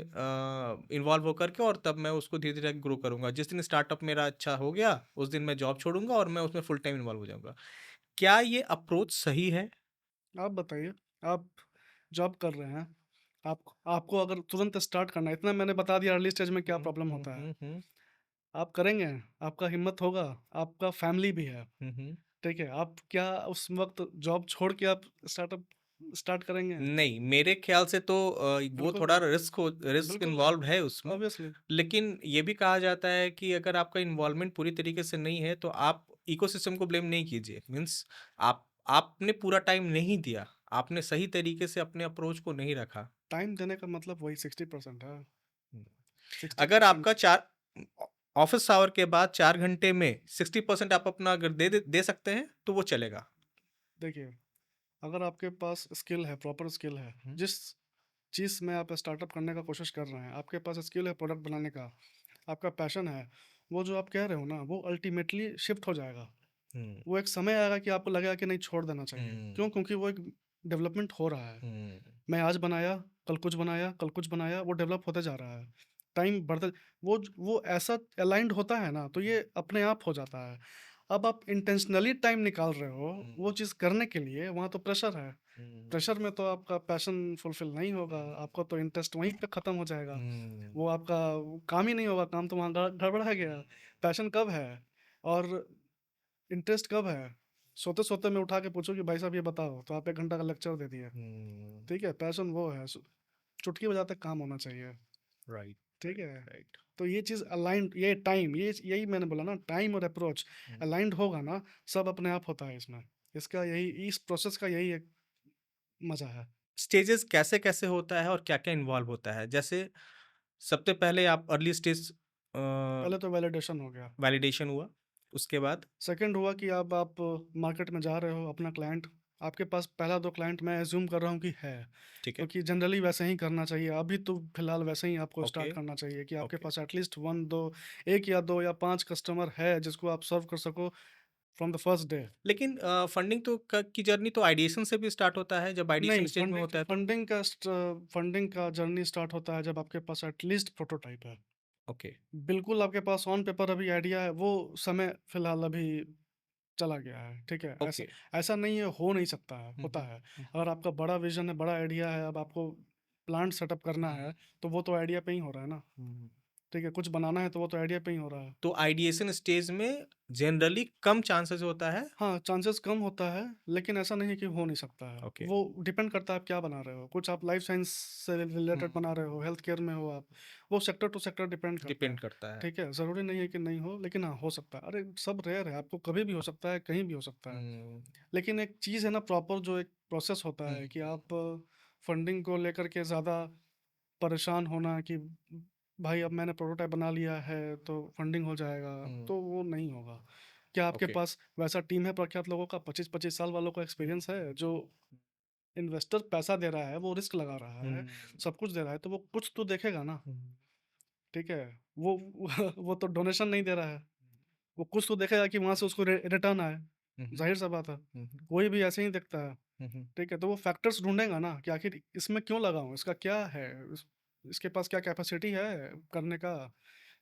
इन्वॉल्व होकर के और तब मैं उसको धीरे-धीरे ग्रो करूँगा। जिस दिन स्टार्टअप मेरा अच्छा हो गया, उस दिन मैं जॉब छोड़ूँगा और मैं उसमें फुल टाइम इन्वॉल्व हो जाऊँगा। क्या ये अप्रोच सही है? आप बताइए, आप जॉब कर रहे हैं, आपको अगर तुरंत स्टार्ट करना है, इतना मैंने बता दिया अर्ली स्टेज में क्या हुँ, प्रॉब्लम हुँ, होता है। हुँ, हुँ। आप करेंगे, आपका हिम्मत होगा, आपका फैमिली भी है, हुँ, हुँ। ठीक है? आप क्या उस वक़्त जॉब छोड़ के आप स्टार्टअप स्टार्ट करेंगे? नहीं, मेरे ख़्याल से तो वो बिल्कुल थोड़ा नहीं, रिस्क बिल्कुल नहीं, इन्वॉल्व्ड है उसमें। ऑब्वियसली। लेकिन ये भी कहा जाता है कि अगर आपका इन्वॉल्वमेंट पूरी तरीके से नहीं है, तो आप इकोसिस्टम को ब्लेम नहीं कीजिए। मीन्स आपने पूरा टाइम नहीं दिया, आपने सही तरीके से अपने अप्रोच को नहीं रखा। टाइम देने का मतलब वही 60% है, हुँ। अगर 60%। आपका 4 ऑ ऑफ़िस आवर के बाद 4 घंटे में 60% आप अपना अगर दे सकते हैं, तो वो चलेगा। देखिए, अगर आपके पास स्किल है, प्रॉपर स्किल है, हुँ, जिस चीज़ में आप स्टार्टअप करने का कोशिश कर रहे हैं, आपके पास स्किल है प्रोडक्ट बनाने का, आपका पैशन है, वो जो आप कह रहे हो ना, वो अल्टीमेटली शिफ्ट हो जाएगा। हुँ, वो एक समय आएगा कि आपको लगेगा कि नहीं, छोड़ देना चाहिए। हुँ, क्यों? क्योंकि वो एक डेवलपमेंट हो रहा है। हुँ, मैं आज बनाया, कल कुछ बनाया, कल कुछ बनाया, वो डेवलप होते जा रहा है। टाइम बढ़ते, वो ऐसा अलाइन्ड होता है ना, तो ये अपने आप हो जाता है। अब आप इंटेंशनली टाइम निकाल रहे हो, हुँ, वो चीज़ करने के लिए, वहाँ तो प्रेशर है। हुँ, प्रेशर में तो आपका पैशन फुलफिल नहीं होगा, आपका तो इंटरेस्ट वहीं पे खत्म हो जाएगा। हुँ, वो आपका वो काम ही नहीं होगा, काम तो वहाँ गड़बड़ा गया। पैशन कब है और इंटरेस्ट कब है? सोते-सोते मैं उठा के पूछूँ कि भाई साहब ये बताओ, तो आप 1 घंटा का लेक्चर दे दिए, हुँ, ठीक है? पैशन वो है, चुटकी बजाते काम होना चाहिए, राइट, ठीक राइट, है? राइट। तो ये चीज़ अलाइन्ड, ये टाइम, ये यही मैंने बोला ना, टाइम और अप्रोच हुँ, अलाइन्ड होगा ना, सब अपने आप होता है इसमें। इसका यही, इस प्रोसेस का यही एक मज़ा है। स्टेजेस कैसे-कैसे होता है और क्या-क्या इन्वॉल्व होता है? जैसे सबसे पहले आप अर्ली स्टेज पहले तो वैलिडेशन हो गया। वैलिडेशन हुआ, उसके बाद सेकंड हुआ कि अब आप मार्केट में जा रहे हो, अपना क्लाइंट आपके पास पहला 2 क्लाइंट मैं अज़्यूम कर रहा हूँ कि है, ठीक है, क्योंकि जनरली वैसे ही करना चाहिए। अभी तो फिलहाल वैसे ही आपको ओके, स्टार्ट करना चाहिए कि आपके ओके। पास एटलीस्ट 1 2 1 या 2 या 5 कस्टमर है जिसको आप सर्व कर सको फ्रॉम द फर्स्ट डे। लेकिन फंडिंग तो क की जर्नी तो आइडिएशन से भी स्टार्ट होता है, जब आइडिएशन नहीं, स्टेज में होता है तो? फंडिंग का जर्नी स्टार्ट होता है जब आपके पास एटलीस्ट प्रोटोटाइप है। ओके, बिल्कुल आपके पास ऑन पेपर अभी आइडिया है, वो समय फिलहाल अभी चला गया है, ठीक है? ऐसा ओके। ऐसा नहीं है, हो नहीं सकता है, हुँ, होता हुँ, है। हुँ, अगर आपका बड़ा विज़न है, बड़ा आइडिया है, अब आपको प्लांट सेटअप करना है, तो वो तो आइडिया पे ही हो रहा है ना, हुँ। ठीक है? कुछ बनाना है, तो वो तो आइडिया पे ही हो रहा है। तो आइडिएशन स्टेज में जनरली कम चांसेस होता है। हाँ, चांसेस कम होता है, लेकिन ऐसा नहीं है कि हो नहीं सकता है। ओके। वो डिपेंड करता है आप क्या बना रहे हो। कुछ आप लाइफ़ साइंस से हुँ, रिलेटेड बना रहे हो, हेल्थ केयर में हो आप, वो सेक्टर टू सेक्टर डिपेंड करता है, डिपेंड करता है। ठीक है? ज़रूरी नहीं है कि नहीं हो, लेकिन हाँ, हो सकता है। अरे, सब रेयर है, आपको कभी भी हो सकता है, कहीं भी हो सकता है। हुँ, लेकिन एक चीज़ है ना, प्रॉपर जो एक प्रोसेस होता हुँ, है कि आप फंडिंग को लेकर के ज़्यादा परेशान होना कि भाई अब मैंने प्रोटोटाइप बना लिया है तो फंडिंग हो जाएगा, हुँ, तो वो नहीं होगा। क्या आपके ओके। पास वैसा टीम है प्रख्यात लोगों का, 25-25 साल वालों का एक्सपीरियंस है, जो इन्वेस्टर पैसा दे रहा है, वो रिस्क लगा रहा हुँ, है, सब कुछ दे रहा है, तो वो कुछ तो देखेगा ना, हुँ, ठीक है? वो वो तो डोनेशन नहीं दे रहा है, वो कुछ तो देखेगा कि वहाँ से उसको रिटर्न आए, हुँ, हुँ, ज़ाहिर सा बात है। हुँ, हुँ, कोई भी ऐसे ही देखता है, हुँ, हुँ, ठीक है? तो वो फैक्टर्स ढूँढेगा ना कि आखिर इसमें क्यों लगाऊँ? इसका क्या है? इसके पास क्या कैपेसिटी है करने का,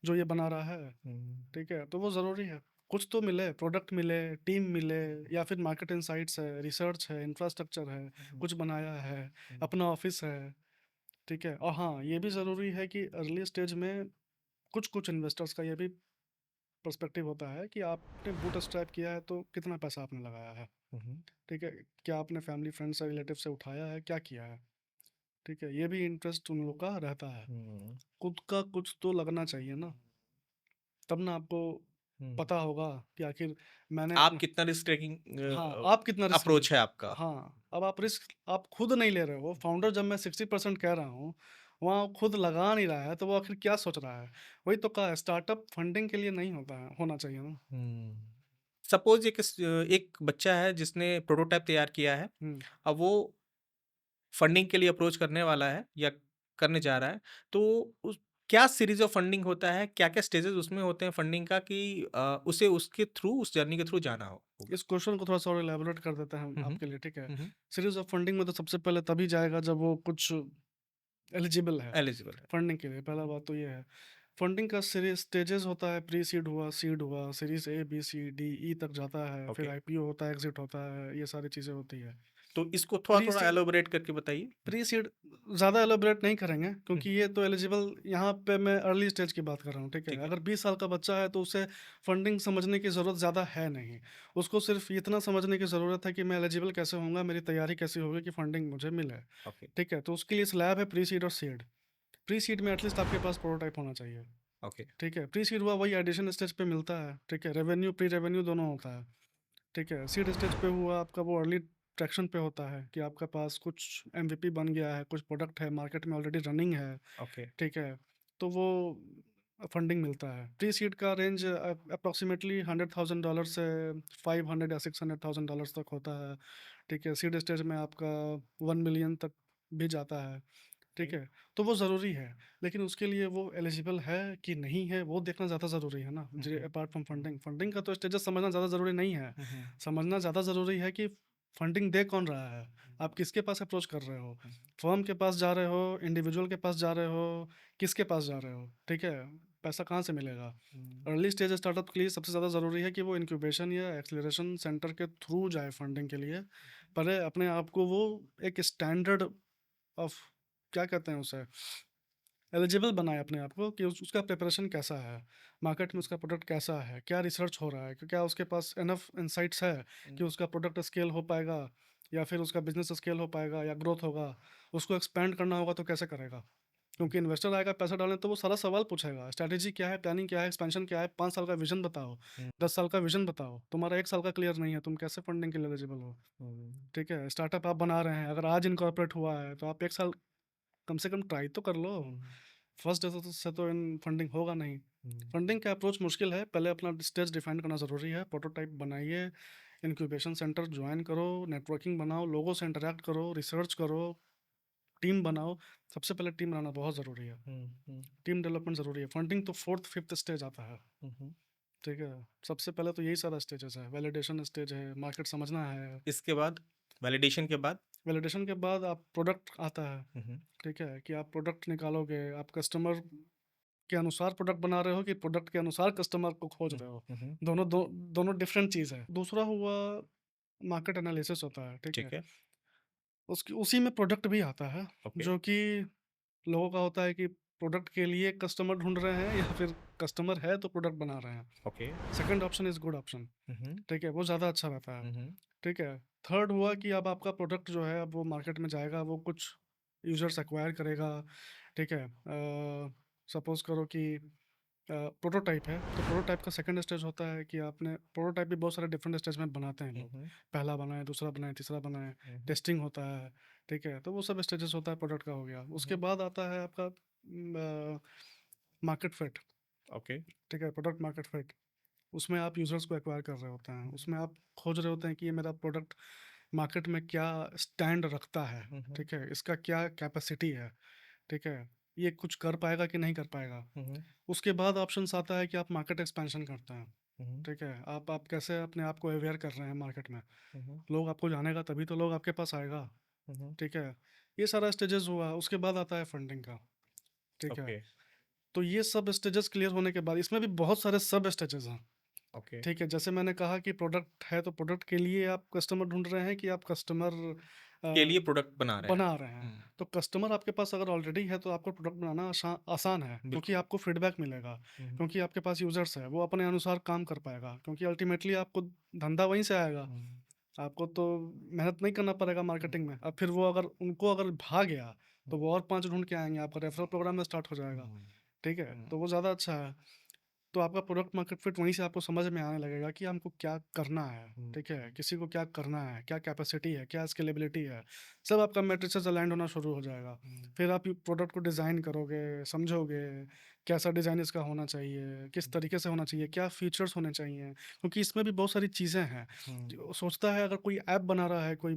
जो ये बना रहा है, हुँ, ठीक है? तो वो ज़रूरी है। कुछ तो मिले, प्रोडक्ट मिले, टीम मिले, या फिर मार्केट इनसाइट्स है, रिसर्च है, इंफ्रास्ट्रक्चर है, हुँ, कुछ बनाया है, हुँ, अपना ऑफ़िस है, ठीक है? और हाँ, ये भी ज़रूरी है कि अर्ली स्टेज में कुछ-कुछ इन्वेस्टर्स का ये भी पर्सपेक्टिव होता है कि आपने बूटस्ट्रैप किया है, तो कितना पैसा आपने लगाया है, हुँ, हुँ, ठीक है? क्या आपने फैमिली, फ्रेंड्स या रिलेटिव से उठाया है, क्या किया है? ठीक है, ये भी इंटरेस्ट उन लोग का रहता है। हुँ, खुद का कुछ तो लगना चाहिए ना, तब ना आपको हुँ। पता होगा कि आखिर मैंने आप अपना। कितना रिस्क टेकिंग हाँ, आप कितना रिस्क ले। अप्रोच है आपका? हाँ, अब आप रिस्क आप खुद नहीं ले रहे हो, फाउंडर जब मैं 60% कह रहा हूँ, वहाँ वो खुद लगा नहीं रहा है, तो वो आखिर क्या सोच रहा है? वही तो कहा है, स्टार्टअप फंडिंग के लिए नहीं होता है, होना चाहिए ना। हुँ। सपोज़ एक बच्चा है जिसने प्रोटोटाइप तैयार किया है, हुँ। अब वो फंडिंग के लिए अप्रोच करने वाला है या करने जा रहा है, तो उस क्या सीरीज़ ऑफ फंडिंग होता है? क्या-क्या स्टेजेज़ उसमें होते हैं फंडिंग का कि उसे उसके थ्रू उस जर्नी के थ्रू जाना होगा? इस क्वेश्चन को थोड़ा-सा और इलैबोरेट कर देते हैं हम हुँ, हुँ। आपके लिए, ठीक है? हुँ, हुँ। सीरीज़ ऑफ फंडिंग में तो सबसे पहले तभी जाएगा जब वो कुछ एलिजिबल है, एलिजिबल है। फंडिंग के लिए, पहला बात तो ये है। फंडिंग का सीरीज़ स्टेजेस होता है, प्री सीड हुआ, सीड हुआ, series A, B, C, D, E तक जाता है, फिर ओके, आईपीओ होता है, एग्ज़िट होता है, ये सारी चीज़ें होती है। तो इसको प्री थोड़ा-थोड़ा सीड एलैबोरेट करके बताइए। प्री सीड ज़्यादा एलैबोरेट नहीं करेंगे, हुँ, क्योंकि ये तो एलिजिबल, यहाँ पे मैं अर्ली स्टेज की बात कर रहा हूँ, ठीक है? ठीक है। अगर 20 साल का बच्चा है तो उसे फंडिंग समझने की ज़रूरत ज़्यादा है नहीं। उसको सिर्फ़ इतना समझने की ज़रूरत है कि मैं एलिजिबल कैसे होऊँगा, मेरी तैयारी कैसी होगी कि फंडिंग मुझे मिले, ओके, ठीक है? तो उसके लिए स्लैब है प्री सीड और सीड। प्री सीड में एटलीस्ट आपके पास प्रोटोटाइप होना चाहिए, ओके। ठीक है? प्री सीड हुआ वही एडिशन स्टेज पे मिलता है, ठीक है? रेवेन्यू, प्री रेवेन्यू दोनों होता है, ठीक है? सीड स्टेज पे हुआ आपका वो अर्ली ट्रैक्शन पे होता है कि आपके पास कुछ एमवीपी बन गया है, कुछ प्रोडक्ट है, मार्केट में ऑलरेडी रनिंग है, ओके। ठीक है? तो वो फंडिंग मिलता है। प्री सीड का रेंज अप्रॉक्सिमेटली $100,000 से 500 या $600,000 तक होता है, ठीक है? सीड स्टेज में आपका 1 मिलियन तक भी जाता है, ठीक राइट। है? तो वो ज़रूरी है, लेकिन उसके लिए वो एलिजिबल है कि नहीं है, वो देखना ज़्यादा ज़रूरी है ना, हुँ, जे हुँ, अपार्ट फ्रॉम हुँ, फंडिंग। फंडिंग का तो स्टेजेस समझना ज़्यादा ज़रूरी नहीं है। हुँ, हुँ, समझना ज़्यादा ज़रूरी है कि फंडिंग दे कौन रहा है? आप किसके पास अप्रोच कर रहे हो? हुँ, फर्म के पास जा रहे हो, इंडिविजुअल के पास जा रहे हो, किसके पास जा रहे हो? ठीक है? पैसा कहाँ से मिलेगा? हुँ, अर्ली स्टेज स्टार्टअप के लिए सबसे ज़्यादा ज़रूरी है कि वो इंक्यूबेशन या एक्सेलरेशन सेंटर के थ्रू जाए फंडिंग के लिए। पहले अपने आप को वो एक स्टैंडर्ड ऑफ, क्या कहते हैं उसे? एलिजिबल बनाए अपने आप को कि उसका प्रिपरेशन कैसा है, मार्केट में उसका प्रोडक्ट कैसा है, क्या रिसर्च हो रहा है, क्या उसके पास इनफ इंसाइट्स है हुँ, कि उसका प्रोडक्ट स्केल हो पाएगा, या फिर उसका बिजनेस स्केल हो पाएगा या ग्रोथ होगा, उसको एक्सपेंड करना होगा तो कैसे करेगा, क्योंकि इन्वेस्टर आएगा पैसा डालने तो वो सारा सवाल पूछेगा, स्ट्रैटेजी क्या है, प्लानिंग क्या है, एक्सपेंशन क्या है, 5 साल का विजन बताओ, हुँ, 10 साल का विजन बताओ। तुम्हारा 1 साल का क्लियर नहीं है, तुम कैसे फंडिंग के लिए एलिजिबल हो? हुँ, ठीक है, स्टार्टअप आप बना रहे हैं, अगर आज इनकॉर्पोरेट हुआ है तो आप 1 साल कम से कम ट्राई तो कर लो। हुँ, फर्स्ट डे से तो इन फंडिंग होगा नहीं। हुँ, फंडिंग का अप्रोच मुश्किल है, पहले अपना स्टेज डिफाइन करना ज़रूरी है, प्रोटोटाइप बनाइए, इंक्यूबेशन सेंटर ज्वाइन करो, नेटवर्किंग बनाओ, लोगों से इंटरैक्ट करो, रिसर्च करो, टीम बनाओ। सबसे पहले टीम बनाना बहुत ज़रूरी है, हुँ, हुँ, टीम डेवलपमेंट ज़रूरी है। फंडिंग तो 4th 5th स्टेज आता है, हुँ, हुँ। ठीक है? सबसे पहले तो यही सारा स्टेजेस है, वैलिडेशन स्टेज है, मार्केट समझना है, इसके बाद वैलिडेशन के बाद? वैलिडेशन के बाद आप प्रोडक्ट आता है, हुँ, हुँ, ठीक है? कि आप प्रोडक्ट निकालोगे, आप कस्टमर के अनुसार प्रोडक्ट बना रहे हो कि प्रोडक्ट के अनुसार कस्टमर को खोज हुँ, रहे हो। हुँ, हुँ, दोनों डिफरेंट चीज़ है। दूसरा हुआ मार्केट एनालिसिस होता है, ठीक है? ठीक है, उसकी उसी में प्रोडक्ट भी आता है, ओके, जो कि लोगों का होता है कि प्रोडक्ट के लिए कस्टमर ढूँढ रहे हैं या फिर कस्टमर है तो प्रोडक्ट बना रहे हैं। Okay, second option is good option, hmm, hmm, ठीक है? वो ज़्यादा अच्छा रहता है, हुँ, हुँ, ठीक है? थर्ड हुआ कि अब आपका प्रोडक्ट जो है अब वो मार्केट में जाएगा, वो कुछ यूज़र्स एक्वायर करेगा, ठीक है? सपोज़ करो कि प्रोटोटाइप है, तो प्रोटोटाइप का सेकंड स्टेज होता है कि आपने प्रोटोटाइप भी बहुत सारे डिफरेंट स्टेज में बनाते हैं हुँ, लोग। हुँ, पहला बनाए, दूसरा बनाए, तीसरा बनाए, हुँ, हुँ, टेस्टिंग होता है, ठीक है? तो वो सब स्टेजेस होता है प्रोडक्ट का हो गया। उसके हुँ, बाद आता है आपका मार्केट फिट, ओके, ठीक है? Product market fit. उसमें आप यूज़र्स को एक्वायर कर रहे होते हैं। हुँ, उसमें आप खोज रहे होते हैं कि ये मेरा प्रोडक्ट मार्केट में क्या स्टैंड रखता है, हुँ, हुँ, ठीक है? इसका क्या कैपेसिटी है, ठीक है? ये कुछ कर पाएगा कि नहीं कर पाएगा? हुँ, हुँ, उसके बाद ऑप्शंस आता है कि आप मार्केट एक्सपेंशन करते हैं, हुँ, ठीक है? आप कैसे अपने आप को अवेयर कर रहे हैं मार्केट में। हुँ, लोग आपको जानेगा तभी तो लोग आपके पास आएगा, हुँ, ठीक है? ये सारा स्टेजेस हुआ, उसके बाद आता है फंडिंग का, ठीक है? ओके, तो ये सब स्टेजेस क्लियर होने के बाद इसमें भी बहुत सारे सब स्टेजेस हैं, ओके, ठीक है? जैसे मैंने कहा कि प्रोडक्ट है तो प्रोडक्ट के लिए आप कस्टमर ढूँढ रहे हैं कि आप कस्टमर के अ, लिए प्रोडक्ट बना रहे हैं। बना रहे हैं। हुँ, तो कस्टमर आपके पास अगर ऑलरेडी है तो आपको प्रोडक्ट बनाना आसान है, क्योंकि बिल्कुल, आपको फीडबैक मिलेगा, हुँ, हुँ, क्योंकि आपके पास यूज़र्स है, वो अपने अनुसार काम कर पाएगा, क्योंकि अल्टीमेटली आपको धंधा वहीं से आएगा। हुँ, आपको तो मेहनत नहीं करना पड़ेगा हुँ, मार्केटिंग में। अब फिर वो अगर उनको अगर भा गया, तो वो और 5 ढूँढ के आएँगे, आपका रेफरल प्रोग्राम में स्टार्ट हो जाएगा, हुँ, ठीक है? हुँ, तो वो ज़्यादा अच्छा है। तो आपका प्रोडक्ट मार्केट फिट वहीं से आपको समझ में आने लगेगा कि हमको क्या करना है, हुँ, ठीक है? किसी को क्या करना है, क्या कैपेसिटी है, क्या स्केलेबिलिटी है, सब आपका मैट्रिसेस अलाइन्ड होना शुरू हो जाएगा। हुँ, फिर आप प्रोडक्ट को डिज़ाइन करोगे, समझोगे, कैसा डिज़ाइन इसका होना चाहिए, किस तरीके से होना चाहिए, क्या फीचर्स होने चाहिए, क्योंकि इसमें भी बहुत सारी चीज़ें हैं। हुँ, जो सोचता है अगर कोई ऐप बना रहा है, कोई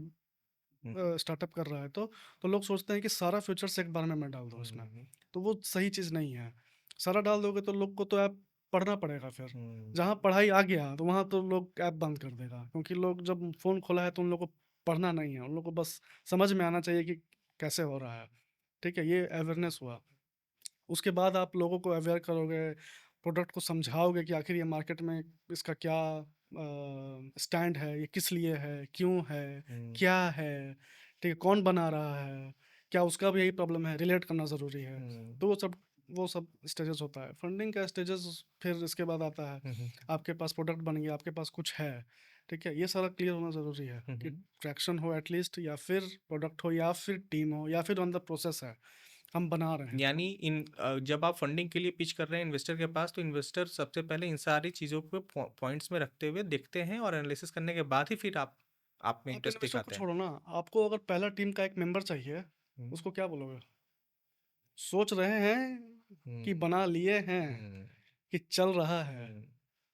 हुँ, स्टार्टअप कर रहा है तो लोग सोचते हैं कि सारा फीचर्स एक बार में मैं डाल दूँ इसमें, हुँ, तो वो सही चीज़ नहीं है। सारा डाल दोगे तो लोग को तो ऐप पढ़ना पड़ेगा फिर। हुँ, जहाँ पढ़ाई आ गया तो वहाँ तो लोग ऐप बंद कर देगा, क्योंकि लोग जब फ़ोन खोला है तो उन लोग को पढ़ना नहीं है, उन लोग को बस समझ में आना चाहिए कि कैसे हो रहा है। ठीक है? ये अवेयरनेस हुआ। उसके बाद आप लोगों को अवेयर करोगे, प्रोडक्ट को समझाओगे कि आखिर ये मार्केट में इसका क्या स्टैंड है, ये किस लिए है, क्यों है, हुँ, क्या है, ठीक है? कौन बना रहा है, क्या उसका भी यही प्रॉब्लम है, रिलेट करना ज़रूरी है। हुँ, तो वो सब स्टेजेस होता है। फंडिंग का स्टेजेस फिर इसके बाद आता है, हुँ, हुँ, आपके पास प्रोडक्ट बन गया, आपके पास कुछ है, ठीक है? ये सारा क्लियर होना ज़रूरी है हुँ, कि हुँ। ट्रैक्शन हो एटलीस्ट, या फिर प्रोडक्ट हो, या फिर टीम हो, या फिर ऑन द प्रोसेस है, हम बना रहे हैं। यानी जब आप फंडिंग के लिए पिच कर रहे हैं इन्वेस्टर के पास, तो इन्वेस्टर सबसे पहले इन सारी चीज़ों को पॉइंट्स में रखते हुए देखते हैं और एनालिसिस करने के बाद ही फिर आप में आप इंटरेस्ट इन्वेस्टर को दिखाते हैं। छोड़ो ना, आपको अगर पहला टीम का एक मेंबर चाहिए, हुँ, उसको क्या बोलोगे? सोच रहे हैं हुँ, कि बना लिए हैं, हुँ, कि चल रहा है, हुँ,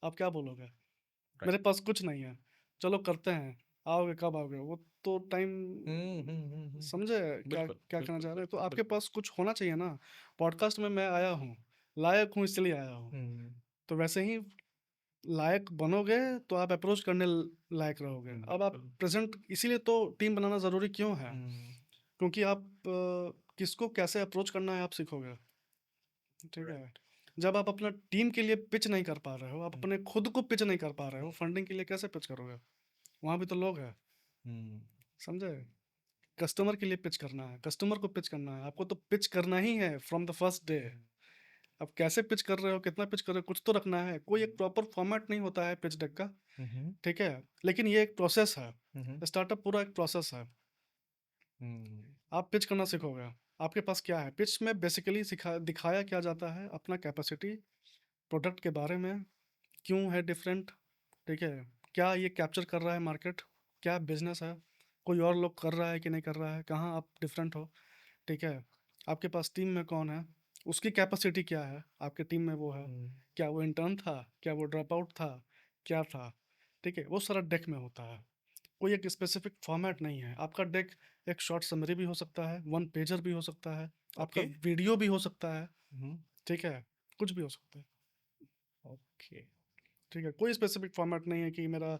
आप क्या बोलोगे? राइट। मेरे पास कुछ नहीं है, चलो करते हैं, आओगे कब आओगे? वो तो टाइम हुँ, हुँ, हुँ, हुँ। समझे क्या बिल्कुल, क्या कहना बिल्कुल, चाह रहे हैं? तो बिल्कुल, आपके बिल्कुल। पास कुछ होना चाहिए ना। पॉडकास्ट में मैं आया हूँ, लायक हूँ इसलिए आया हूँ, हुँ, तो वैसे ही लायक बनोगे तो आप अप्रोच करने लायक रहोगे। अब आप बिल्कुल। प्रेज़ेंट इसीलिए तो टीम बनाना ज़रूरी क्यों है? हुँ, क्योंकि आप किसको कैसे अप्रोच करना है आप सीखोगे, ठीक है? राइट। जब आप अपना टीम के लिए पिच नहीं कर पा रहे हो, आप हुँ, अपने खुद को पिच नहीं कर पा रहे हुँ, हो, फंडिंग के लिए कैसे पिच करोगे? वहाँ भी तो लोग हैं, हुँ, समझे? कस्टमर के लिए पिच करना है, कस्टमर को पिच करना है, आपको तो पिच करना ही है फ्रॉम द फर्स्ट डे। हुँ, अब कैसे पिच कर रहे हो, कितना पिच कर रहे हो, कुछ तो रखना है। कोई एक प्रॉपर फॉर्मेट नहीं होता है पिच डेक का, हुँ, हुँ, ठीक है? लेकिन ये एक प्रोसेस है, हुँ, हुँ, स्टार्टअप पूरा एक प्रोसेस है। हुँ, आप पिच करना सीखोगे, आपके पास क्या है? पिच में बेसिकली दिखाया क्या जाता है? अपना कैपेसिटी, प्रोडक्ट के बारे में, क्यों है डिफरेंट, ठीक है? क्या ये कैप्चर कर रहा है मार्केट? क्या बिज़नेस है? कोई और लोग कर रहा है कि नहीं कर रहा है? कहाँ आप डिफरेंट हो? ठीक है? आपके पास टीम में कौन है? उसकी कैपेसिटी क्या है? आपके टीम में वो है। हुँ, क्या वो इंटर्न था? क्या वो ड्रॉप आउट था? क्या था? ठीक है? वो सारा डेक में होता है। कोई एक स्पेसिफिक फॉर्मेट नहीं है। आपका डेक एक शॉर्ट समरी भी हो सकता है, वन पेजर भी हो सकता है, आपका ओके। वीडियो भी हो सकता है, हुँ, ठीक है? कुछ भी हो सकता है, ओके। ठीक है? कोई स्पेसिफिक फॉर्मेट नहीं है कि मेरा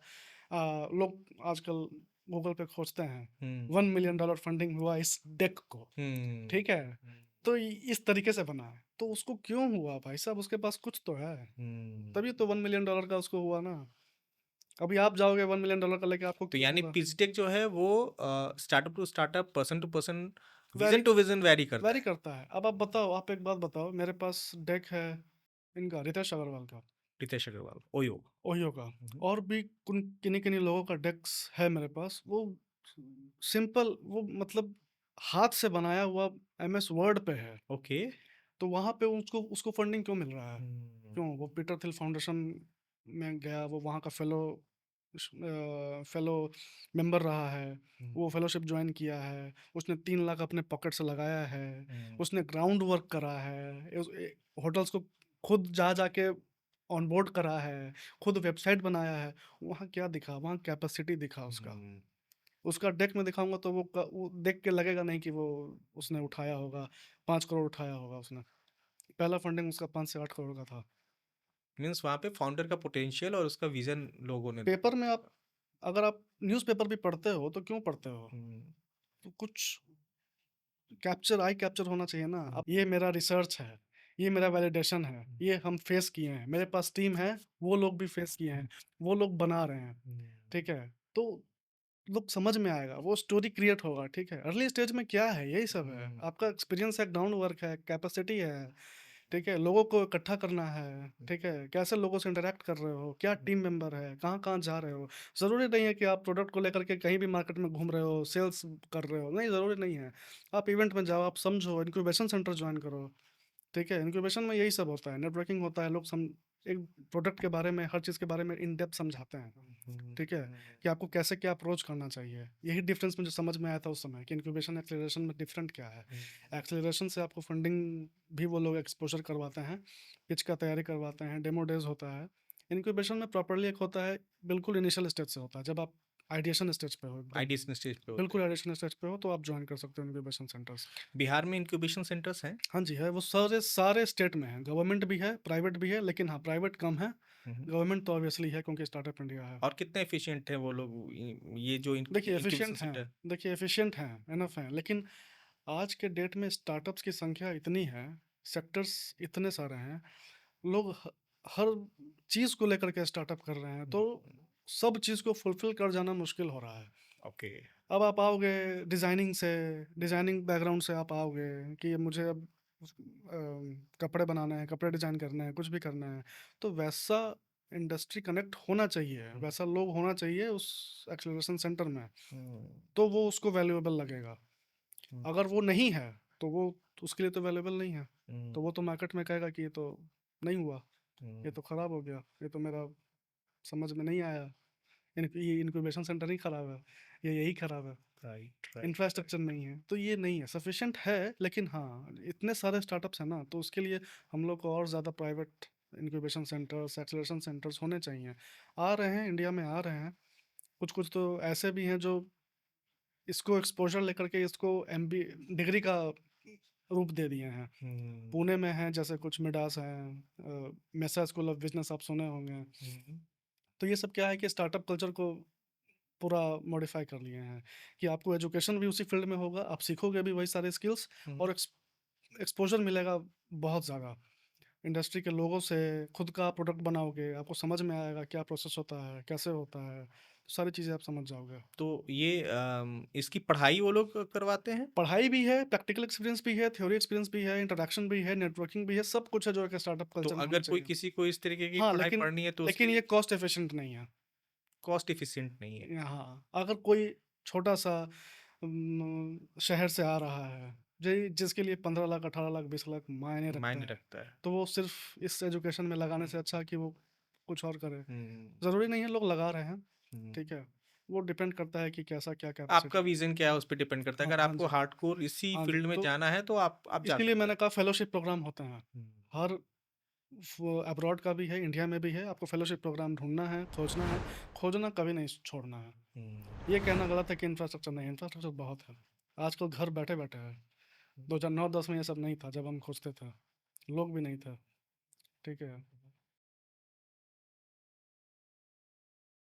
लोग आजकल गूगल पे खोजते हैं, हुँ, $1 मिलियन फंडिंग हुआ इस डेक को, हुँ, ठीक है? हुँ, तो इस तरीके से बना है। तो उसको क्यों हुआ भाई साहब? उसके पास कुछ तो है, हुँ। तभी तो $1 मिलियन का उसको हुआ ना। अभी आप जाओगे $1 मिलियन का लेके, आपको तो क्यों यानी होगा? पिच डेक जो है वो startup to startup, person to person, vary vision to vision vary करता वैरी है। करता है। अब आप बताओ, आप एक बात बताओ, मेरे पास डेक है इनका, रितेश अग्रवाल का, रितेश अग्रवाल, ओयो। ओयो का, हुँ, हुँ, और भी किन्हीं किन्हीं लोगों का डेक्स है मेरे पास। वो सिंपल, वो मतलब हाथ से बनाया हुआ एमएस वर्ड पे है। ओके। तो वहाँ पे उसको उसको फंडिंग क्यों मिल रहा है? हुँ, क्यों? वो पीटर थिल फाउंडेशन में गया, वो वहाँ का फेलो मेंबर रहा है, हुँ, वो फेलोशिप ज्वाइन किया है, उसने 3 लाख अपने पॉकेट से लगाया है, हुँ, उसने ग्राउंड वर्क करा है, होटल्स को खुद जा जाके ऑनबोर्ड करा है, खुद वेबसाइट बनाया है। वहाँ क्या दिखा? वहाँ कैपेसिटी दिखा उसका। हुँ, उसका डेक में दिखाऊंगा तो वो देख के लगेगा नहीं कि वो उसने उठाया होगा, 5 करोड़ उठाया होगा उसने। पहला फंडिंग उसका 5 से 8 करोड़ का था। मीन्स वहाँ पे फाउंडर का पोटेंशियल और उसका विज़न लोगों ने पेपर में आप, अगर आप न्यूज़पेपर भी पढ़ते हो तो क्यों पढ़ते हो? हुँ, तो कुछ आई कैप्चर होना चाहिए ना। हुँ, अब ये मेरा रिसर्च है, ये मेरा वैलिडेशन है, हुँ, ये हम फेस किए हैं, मेरे पास टीम है, वो लोग भी फेस किए हैं, वो लोग बना रहे हैं, हुँ, ठीक है? तो लोग समझ में आएगा, वो स्टोरी क्रिएट होगा, ठीक है? अर्ली स्टेज में क्या है? यही सब है। हुँ, आपका एक्सपीरियंस है, ग्राउंड वर्क है, कैपेसिटी है, ठीक है? लोगों को इकट्ठा करना है, हुँ, ठीक है? कैसे लोगों से इंटरैक्ट कर रहे हो, क्या टीम मेंबर है, कहाँ-कहाँ जा रहे हो। ज़रूरी नहीं है कि आप प्रोडक्ट को लेकर के कहीं भी मार्केट में घूम रहे हो, सेल्स कर रहे हो, नहीं, ज़रूरी नहीं है। आप इवेंट में जाओ, आप समझो, इन्क्यूबेशन सेंटर जॉइन करो, ठीक है? इन्क्यूबेशन में यही सब होता है, नेटवर्किंग होता है, लोग एक प्रोडक्ट के बारे में, हर चीज़ के बारे में इन डेप्थ समझाते हैं, हुँ, ठीक है? कि आपको कैसे क्या अप्रोच करना चाहिए। यही डिफरेंस मुझे समझ में आया था उस समय कि इंक्यूबेशन एक्सेलरेशन में डिफरेंट क्या है। हुँ, एक्सेलरेशन से आपको फंडिंग भी वो लोग एक्सपोज़र करवाते हैं, पिच का तैयारी करवाते हैं, डेमो डेज़ होता है। इंक्यूबेशन में प्रॉपर्ली एक होता है, बिल्कुल इनिशियल स्टेज से होता है, जब आप आइडिएशन स्टेज पे हो एकदम, आइडियेशन स्टेज पे होते बिल्कुल हैं। आइडिएशन स्टेज पे हो, तो आप जॉइन कर सकते हो इंक्यूबेशन सेंटर्स। बिहार में इंक्यूबेशन सेंटर्स हैं? हाँ जी, है, वो सारे सारे स्टेट में हैं, गवर्नमेंट भी है, प्राइवेट भी है, लेकिन हाँ, प्राइवेट कम है, हुँ, हुँ। गवर्नमेंट तो ऑब्वियसली है क्योंकि स्टार्टअप इंडिया है। और कितने एफिशिएंट हैं वो लोग, ये जो इंक्यूबेशन सेंटर? देखिए एफिशिएंट हैं, इनफ हैं, लेकिन आज के डेट में स्टार्टअप्स की संख्या इतनी है, सेक्टर्स इतने सारे हैं, लोग हर चीज़ को लेकर के स्टार्टअप कर रहे हैं, हुँ, तो सब चीज़ को फुलफिल कर जाना मुश्किल हो रहा है। ओके। अब आप आओगे डिज़ाइनिंग बैकग्राउंड से आप आओगे कि मुझे अब कपड़े बनाने हैं, कपड़े डिज़ाइन करने हैं, कुछ भी करना है, तो वैसा इंडस्ट्री कनेक्ट होना चाहिए, हुँ, वैसा लोग होना चाहिए उस एक्सेलरेशन सेंटर में, हुँ, तो वो उसको वैल्यूएबल लगेगा। हुँ, अगर वो नहीं है, तो वो उसके लिए तो वैल्यूएबल नहीं है। हुँ, तो वो तो मार्केट में कहेगा कि ये तो नहीं हुआ, ये हुँ, तो खराब हो गया, ये तो मेरा समझ में नहीं आया, ये इनक्यूबेशन सेंटर नहीं खराब है, ये यही खराब है, राइट, राइट, राइट। इंफ्रास्ट्रक्चर नहीं है। तो ये नहीं है, सफिशिएंट है, लेकिन हाँ, इतने सारे स्टार्टअप्स हैं ना, तो उसके लिए हम लोग को और ज़्यादा private incubation centres, acceleration centres होने चाहिए। आ रहे हैं, इंडिया में आ रहे हैं। कुछ-कुछ तो ऐसे भी हैं जो इसको एक्सपोज़र लेकर के इसको एमबी डिग्री का रूप दे दिए हैं। हुँ, पुणे में हैं, जैसे कुछ मिडास हैं, मेसा स्कूल ऑफ बिज़नेस आप सुने होंगे। हुँ, तो ये सब क्या है कि स्टार्टअप कल्चर को पूरा मॉडिफ़ाई कर लिए हैं, कि आपको एजुकेशन भी उसी फ़ील्ड में होगा, आप सीखोगे भी वही सारे स्किल्स, हुँ, और एक्सपोज़र मिलेगा बहुत ज़्यादा। इंडस्ट्री के लोगों से खुद का प्रोडक्ट बनाओगे, आपको समझ में आएगा क्या प्रोसेस होता है, कैसे होता है, सारी चीज़ें आप समझ जाओगे। तो ये इसकी पढ़ाई वो लोग करवाते हैं? पढ़ाई भी है, प्रैक्टिकल एक्सपीरियंस भी है, थ्योरी एक्सपीरियंस भी है, इंटरेक्शन भी है, नेटवर्किंग भी है, सब कुछ है जो एक स्टार्टअप तो कल्चर में होना अगर कोई चाहिए। किसी को इस तरीके की हाँ, पढ़ाई लेकिन पढ़नी है तो उसके लेकिन लिए ये कॉस्ट एफिशिएंट नहीं है। कॉस्ट एफिशिएंट नहीं है। हाँ, अगर कोई छोटा-सा शहर से आ रहा है, जिसके लिए 15 लाख 18 लाख 20 लाख मायने रखते मायने हैं, रखता है। तो वो सिर्फ इस एजुकेशन में लगाने से अच्छा कि वो कुछ और करे। हम्म, ज़रूरी नहीं है लोग लगा रहे हैं, हम्म। ठीक है, वो डिपेंड करता है कि कैसा क्या आपका कैपेसिटी। विजन क्या है उस पे डिपेंड करता है। हाँ अगर हाँ आपको जी, हार्डकोर इसी हाँ जी। फील्ड में तो जाना है तो आप जा इसके लिए सकते मैंने हैं। कहा फेलोशिप प्रोग्राम होते हैं, हम्म, हर अब्रॉड का भी है, इंडिया में भी है। आपको फेलोशिप प्रोग्राम ढूंढना है, खोजना कभी नहीं छोड़ना है। हम्म, ये कहना गलत है कि इंफ्रास्ट्रक्चर नहीं, इंफ्रास्ट्रक्चर बहुत है। आजकल घर बैठे बैठे है। 2009-10 में ये सब नहीं था जब हम खोजते थे, लोग भी नहीं थे, ठीक है।